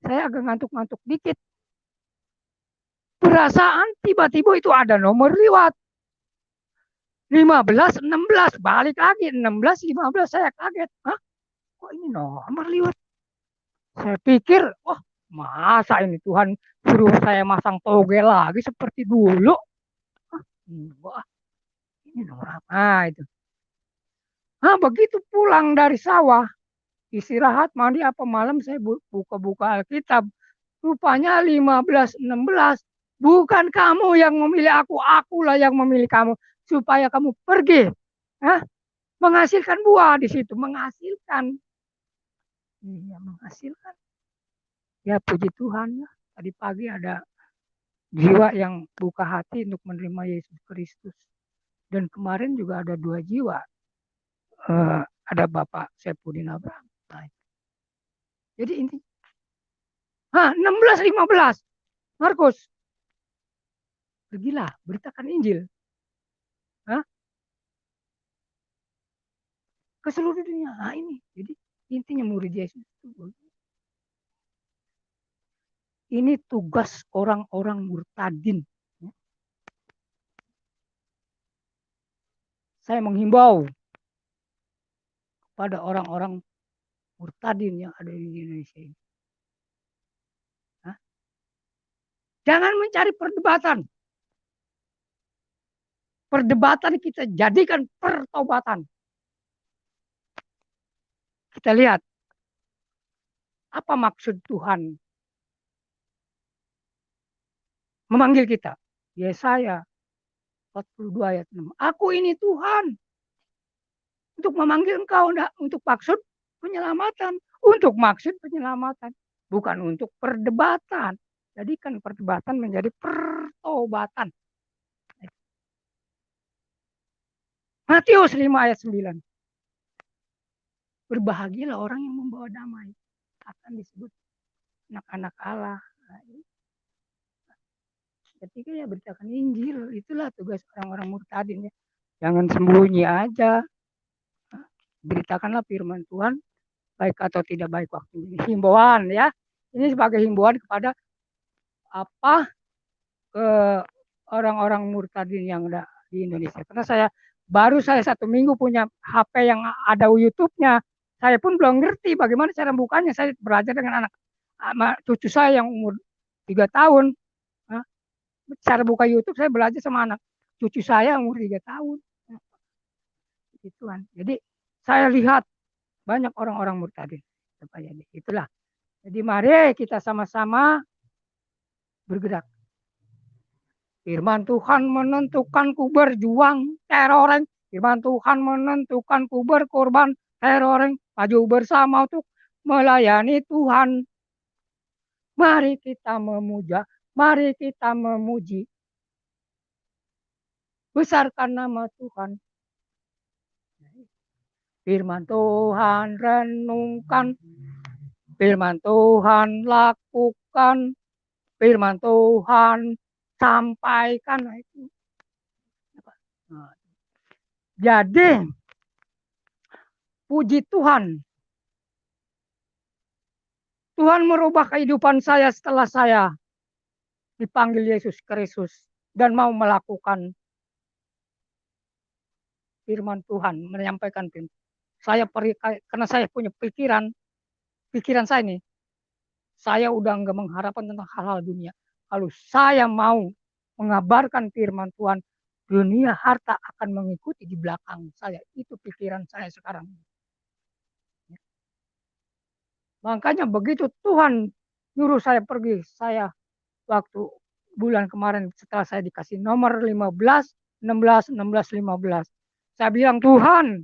Saya agak ngantuk-ngantuk dikit. Perasaan tiba-tiba itu ada nomor lewat. 15, 16, balik lagi 16, 15, saya kaget. Hah? Kok ini nomor lewat? Saya pikir, wah, masa ini Tuhan suruh saya masang toge lagi seperti dulu? Wah, ini nomor apa itu? Begitu pulang dari sawah, istirahat, mandi apa malam, saya buka-buka Alkitab. Rupanya 15, 16. Bukan kamu yang memilih aku, akulah yang memilih kamu. Supaya kamu pergi. Menghasilkan buah di situ. Menghasilkan. Iya, menghasilkan. Ya, puji Tuhan. Tadi pagi ada jiwa yang buka hati untuk menerima Yesus Kristus. Dan kemarin juga ada 2 jiwa. Ada Bapak Saipudin Abraham. Jadi ini 16, 15. Markus. Pergilah, beritakan Injil. Ke seluruh dunia. Ini. Jadi intinya murid Yesus itu. Ini tugas orang-orang murtadin. Saya menghimbau kepada orang-orang murtadin yang ada di Indonesia ini. Jangan mencari perdebatan. Perdebatan kita jadikan pertobatan. Kita lihat apa maksud Tuhan memanggil kita. Yesaya 42 ayat 6. Aku ini Tuhan. Untuk memanggil engkau, untuk maksud penyelamatan. Untuk maksud penyelamatan. Bukan untuk perdebatan. Jadikan perdebatan menjadi pertobatan. Matius 5 ayat 9. Berbahagialah orang yang membawa damai. Akan disebut anak-anak Allah. Ketika ya beritakan Injil. Itulah tugas orang-orang murtadin. Ya. Jangan sembunyi aja. Beritakanlah firman Tuhan. Baik atau tidak baik waktu ini. Himbauan ya. Ini sebagai himbauan kepada ke orang-orang murtadin yang ada di Indonesia. Karena saya 1 minggu punya HP yang ada YouTube-nya. Saya pun belum ngerti bagaimana cara bukanya. Saya belajar dengan cucu saya yang umur 3 tahun. Cara buka YouTube saya belajar sama anak cucu saya yang umur 3 tahun. Gituan. Jadi saya lihat banyak orang-orang murtadin. Itulah. Jadi mari kita sama-sama bergerak. Firman Tuhan menentukanku berjuang teroreng. Firman Tuhan menentukanku berkorban teroreng. Maju bersama untuk melayani Tuhan. Mari kita memuja. Mari kita memuji. Besarkan nama Tuhan. Firman Tuhan renungkan. Firman Tuhan lakukan. Firman Tuhan sampaikan. Jadi, puji Tuhan. Tuhan merubah kehidupan saya setelah saya dipanggil Yesus Kristus dan mau melakukan firman Tuhan, menyampaikan firman. Saya pergi karena saya punya pikiran saya ini, saya udah enggak mengharapkan tentang hal-hal dunia. Kalau saya mau mengabarkan firman Tuhan, dunia harta akan mengikuti di belakang saya. Itu pikiran saya sekarang. Makanya begitu Tuhan nyuruh saya pergi, saya waktu bulan kemarin setelah saya dikasih nomor 15, 16, 16, 15. Saya bilang, Tuhan,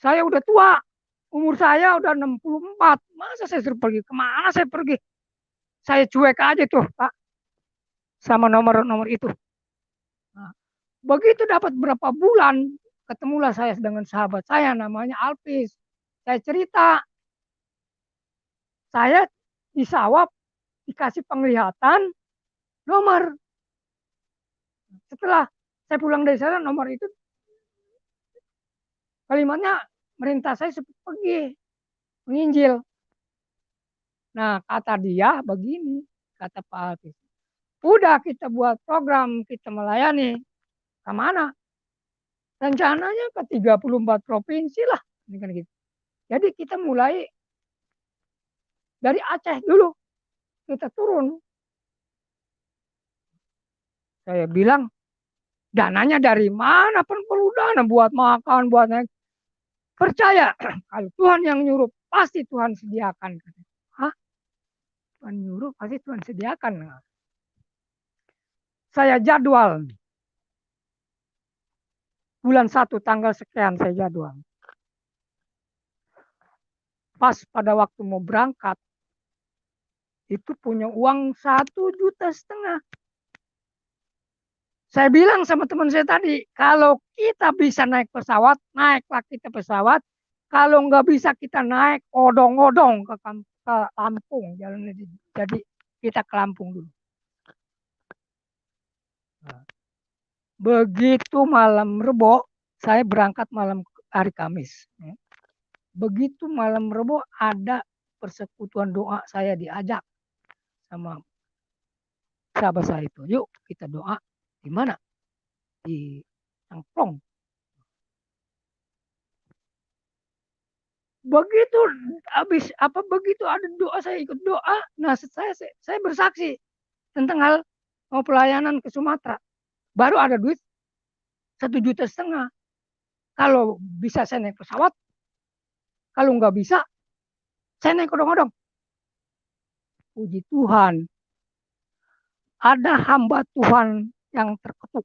saya udah tua. Umur saya udah 64. Masa saya suruh pergi? Kemana saya pergi? Saya cuek aja tuh, Pak. Sama nomor-nomor itu. Nah, begitu dapat berapa bulan, ketemulah saya dengan sahabat saya namanya Alpis. Saya cerita. Saya di sawah dikasih penglihatan nomor. Setelah saya pulang dari sana, nomor itu kalimatnya merintah saya supaya pergi menginjil. Nah, kata dia begini, kata Pak Alvis. Udah kita buat program, kita melayani. Kemana? Rencananya ke 34 provinsi lah. Gitu. Jadi kita mulai dari Aceh dulu. Kita turun. Saya bilang, dananya dari mana pun perlu dana buat makan, buat naik. Percaya, kalau Tuhan yang nyuruh, pasti Tuhan sediakan. Hah? Tuhan nyuruh, pasti Tuhan sediakan. Saya jadwal. Bulan 1 tanggal sekian saya jadwal. Pas pada waktu mau berangkat, itu punya uang 1,5 juta. Saya bilang sama teman saya tadi, kalau kita bisa naik pesawat, naiklah kita pesawat. Kalau nggak bisa kita naik odong-odong ke Lampung. Jadi kita ke Lampung dulu. Begitu malam Rebo, saya berangkat malam hari Kamis. Begitu malam Rebo ada persekutuan doa, saya diajak sama sahabat saya itu. Yuk kita doa. Di mana? Di Angklong. Begitu ada doa, saya ikut doa. Nah, saya bersaksi tentang hal mau pelayanan ke Sumatera. Baru ada duit 1,5 juta. Kalau bisa saya naik pesawat, kalau nggak bisa saya naik odong-odong. Puji Tuhan, ada hamba Tuhan yang terketuk,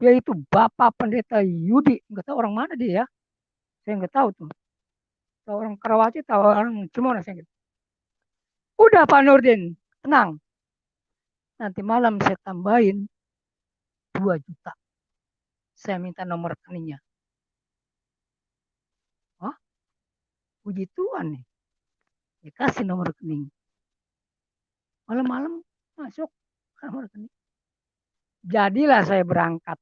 yaitu Bapak Pendeta Yudi. Nggak tahu orang mana dia ya, saya nggak tahu tuh. Tahu orang Karawaci, tahu orang Cimona, saya gitu. Udah Pak Nurdin, tenang. Nanti malam saya tambahin 2 juta. Saya minta nomor rekeningnya. Wah, puji Tuhan nih. Dikasih nomor rekening. Malam-malam masuk nomor rekening. Jadilah saya berangkat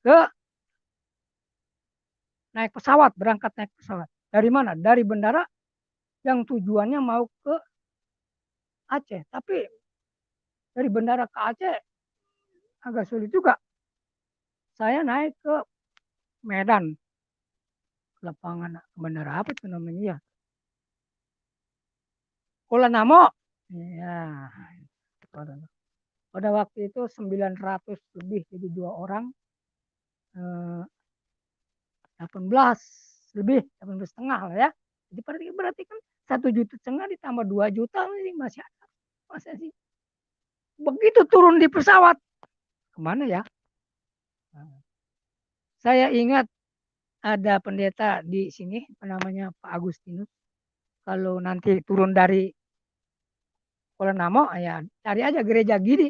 ke berangkat naik pesawat. Dari mana? Dari bandara yang tujuannya mau ke Aceh. Tapi dari bandara ke Aceh agak sulit juga. Saya naik ke Medan. Lapangan bandara apa itu namanya ya? Kuala Namo. Ya. Pada waktu itu 900 lebih, jadi 2 orang. 18 lebih, 18,5 lah ya. Jadi berarti kan 1,5 juta ditambah 2 juta ini masih ada. Masa sih? Begitu turun di pesawat, kemana ya? Saya ingat ada pendeta di sini, namanya Pak Agustinus. Kalau nanti turun dari Kuala Namo, ya cari aja gereja Gadi.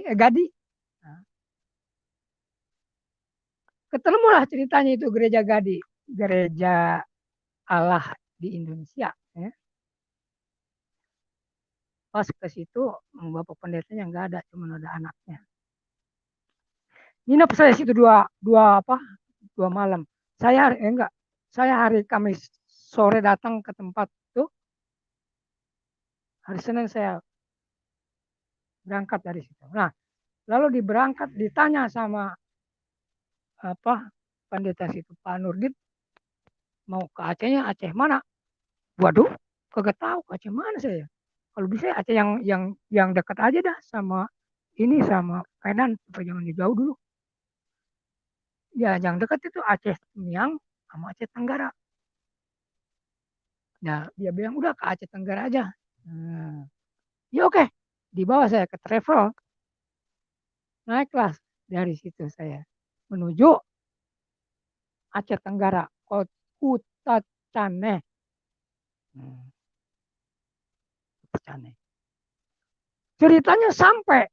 Ketemulah ceritanya itu gereja Gadi, gereja Allah di Indonesia. Ya. Pas ke situ, bapak pendetanya nggak ada, cuma ada anaknya. Nginep saya situ dua malam. Saya hari Kamis sore datang ke tempat itu. Hari Senin saya berangkat dari situ. Nah, lalu ditanya sama pendeta situ, Pak Nurdin, mau ke Acehnya, Aceh mana? Waduh, kagak tahu Aceh mana saya. Kalau bisa Aceh yang dekat aja dah sama Medan, supaya jangan jauh dulu. Ya, yang dekat itu Aceh Temiang sama Aceh Tenggara. Nah, dia bilang udah ke Aceh Tenggara aja. Ya oke, dibawa saya ke travel. Naiklah dari situ saya menuju Aceh Tenggara, Kuta Cane. Ceritanya sampai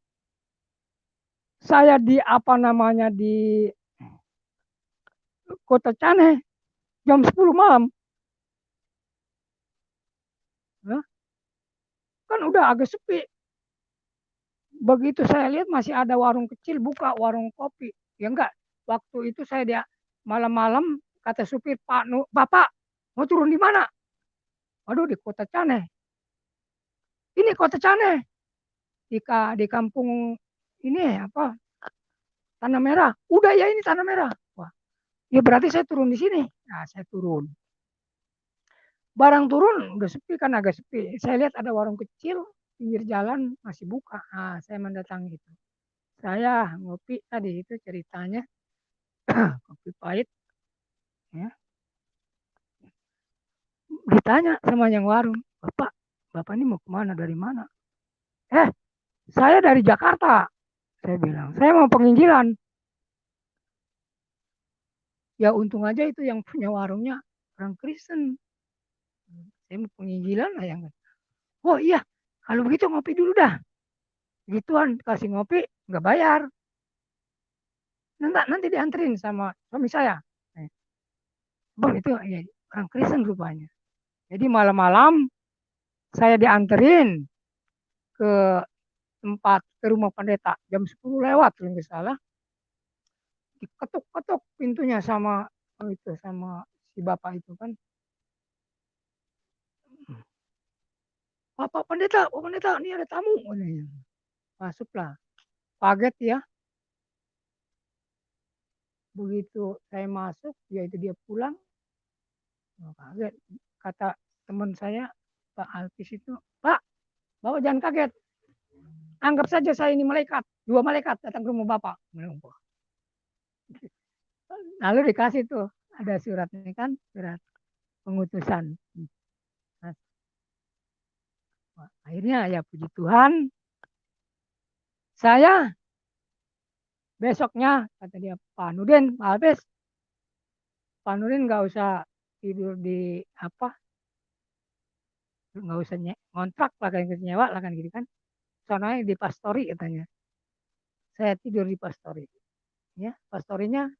saya di Kota Cane jam 10 malam. Kan udah agak sepi. Begitu saya lihat masih ada warung kecil buka, warung kopi. Ya enggak, waktu itu saya malam-malam Kata supir, Bapak mau turun di mana? Waduh, di Kota Caneh. Ini Kota Caneh. Di kampung ini apa? Tanah Merah. Udah ya, ini Tanah Merah. Wah, ya berarti saya turun di sini. Nah, saya turun. Barang turun udah sepi kan, agak sepi. Saya lihat ada warung kecil pinggir jalan masih buka. Nah, saya mendatangi itu. Saya ngopi tadi itu ceritanya kopi pahit. Ya. Ditanya sama yang warung, Bapak ini mau kemana, dari mana? Saya dari Jakarta. Saya bilang, saya mau penginjilan. Ya untung aja itu yang punya warungnya orang Kristen. Saya mau penginjilan lah yang. Oh iya, kalau begitu ngopi dulu dah. Gituan, kasih ngopi, nggak bayar. Nanti dianterin sama suami saya. Bang itu ya, orang Kristen rupanya. Jadi malam-malam saya dianterin ke ke rumah pendeta jam 10 lewat kalau nggak salah. Diketuk-ketuk pintunya sama si bapak itu kan. Pak pendeta, ini ada tamu. Masuklah. Kaget ya. Begitu saya masuk, yaitu dia pulang. Kaget. Kata teman saya, Pak Alpis itu, Pak, Bapak jangan kaget. Anggap saja saya ini malaikat. 2 malaikat datang ke rumah Bapak. Lalu dikasih tuh, ada surat ini kan, surat pengutusan. Nah, akhirnya ya puji Tuhan, saya besoknya kata dia, Pak Nudin, Pak Alpis, Pak Nudin nggak usah tidur di nggak usah ngontrak lah kan, nyewa lah kan gitu kan, soalnya di pastori katanya. Saya tidur di pastori, ya pastorinya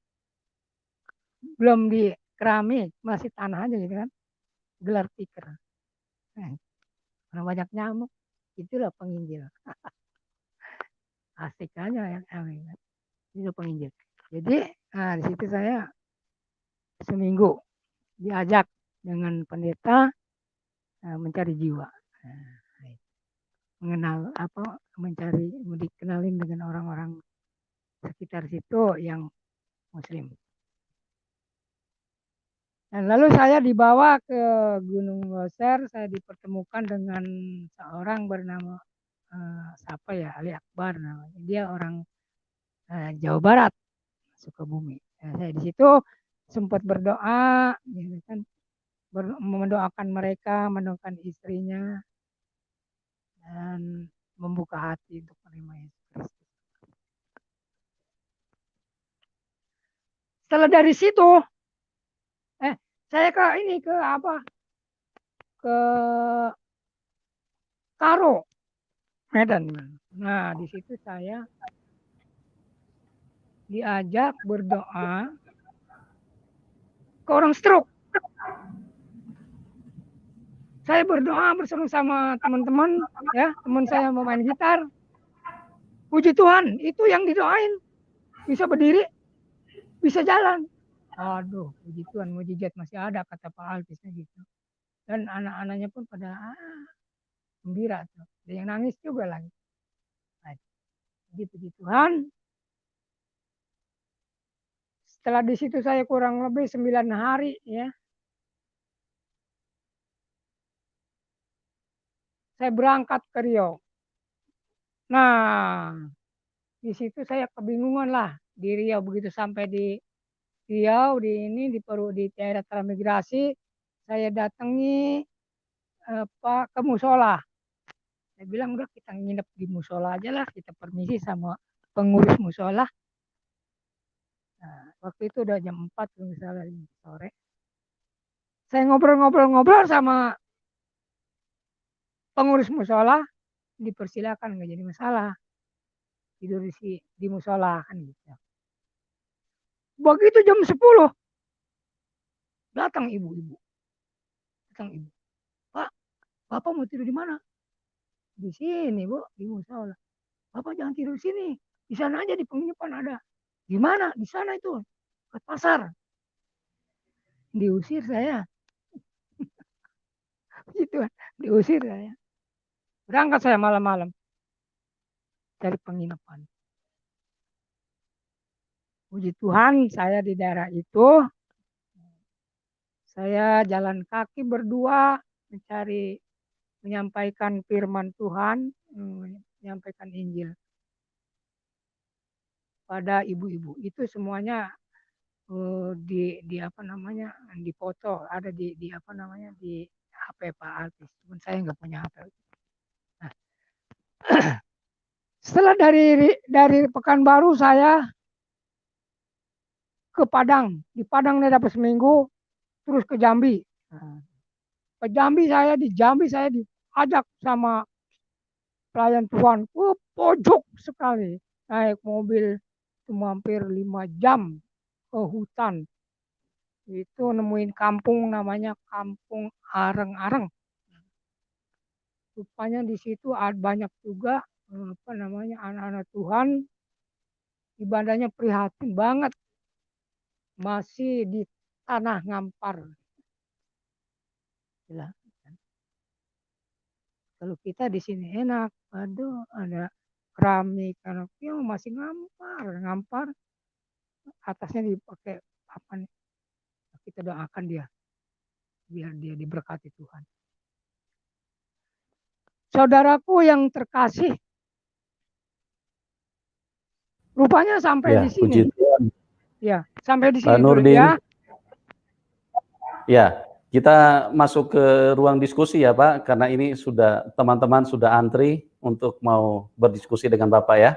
belum di keramik, masih tanah aja gitu kan, gelar tikar. Karena banyak nyamuk, itulah penginjil. Asik aja yang itu penginjil. Jadi di situ saya seminggu diajak dengan pendeta mencari jiwa, mengenal dikenalin dengan orang-orang sekitar situ yang Muslim. Dan lalu saya dibawa ke Gunung Leuser, saya dipertemukan dengan seorang bernama siapa ya, Ali Akbar namanya. Dia orang Jawa Barat, Sukabumi. Saya di situ sempat berdoa, gitu kan, mendoakan mereka, mendoakan istrinya, dan membuka hati untuk menerima Yesus Kristus. Setelah dari situ, saya ke Karo, Medan. Nah, di situ saya diajak berdoa ke orang stroke. Saya berdoa bersama teman-teman, ya, teman saya mau main gitar. Puji Tuhan, itu yang didoain bisa berdiri, bisa jalan. Aduh, puji Tuhan, mujizat masih ada, kata Pak Alpisnya gitu. Dan anak-anaknya pun pada gembira tuh. Ada yang nangis juga lagi. Nah, jadi puji Tuhan. Setelah di situ saya kurang lebih 9 hari ya. Saya berangkat ke Riau. Nah, di situ saya kebingungan lah di Riau. Begitu sampai di Riau di daerah transmigrasi, saya datangi ke musola. Saya bilang udah kita nginep di musola aja lah, kita permisi sama pengurus musola. Nah, waktu itu udah jam 4 misalnya sore. Saya ngobrol-ngobrol sama pengurus musola, dipersilakan, nggak jadi masalah. Tidur di musola kan gitu. Begitu jam 10 datang ibu-ibu. Pak, Bapak mau tidur di mana? Di sini, Bu, di musola. Bapak jangan tidur di sini. Di sana aja di penginapan ada. Di mana? Di sana itu. Ke pasar. diusir saya. Itu diusir saya. Berangkat saya malam-malam dari penginapan. Puji Tuhan, saya di daerah itu, saya jalan kaki berdua mencari, menyampaikan firman Tuhan, menyampaikan Injil pada ibu-ibu. Itu semuanya di apa namanya, dipoto, ada di apa namanya, di HP Pak Altis. Cuman saya nggak punya HP. Nah, setelah dari Pekanbaru saya ke Padang. Di Padang saya dapat seminggu, terus ke Jambi. Nah, ke Jambi saya diajak sama pelayan Tuhan ke pojok sekali. Naik mobil hampir 5 jam ke hutan. Itu nemuin kampung namanya Kampung Areng-Areng. Rupanya di situ banyak juga apa namanya, anak-anak Tuhan, ibadahnya prihatin banget. Masih di tanah ngampar. Kalau kita di sini enak, aduh ada keramik, anak masih ngampar, atasnya dipakai apa nih? Kita doakan dia, biar dia diberkati Tuhan. Saudaraku yang terkasih, rupanya sampai di sini. Ya, sampai di sini dulu ya. Ya, kita masuk ke ruang diskusi ya Pak, karena ini sudah teman-teman sudah antri untuk mau berdiskusi dengan Bapak ya.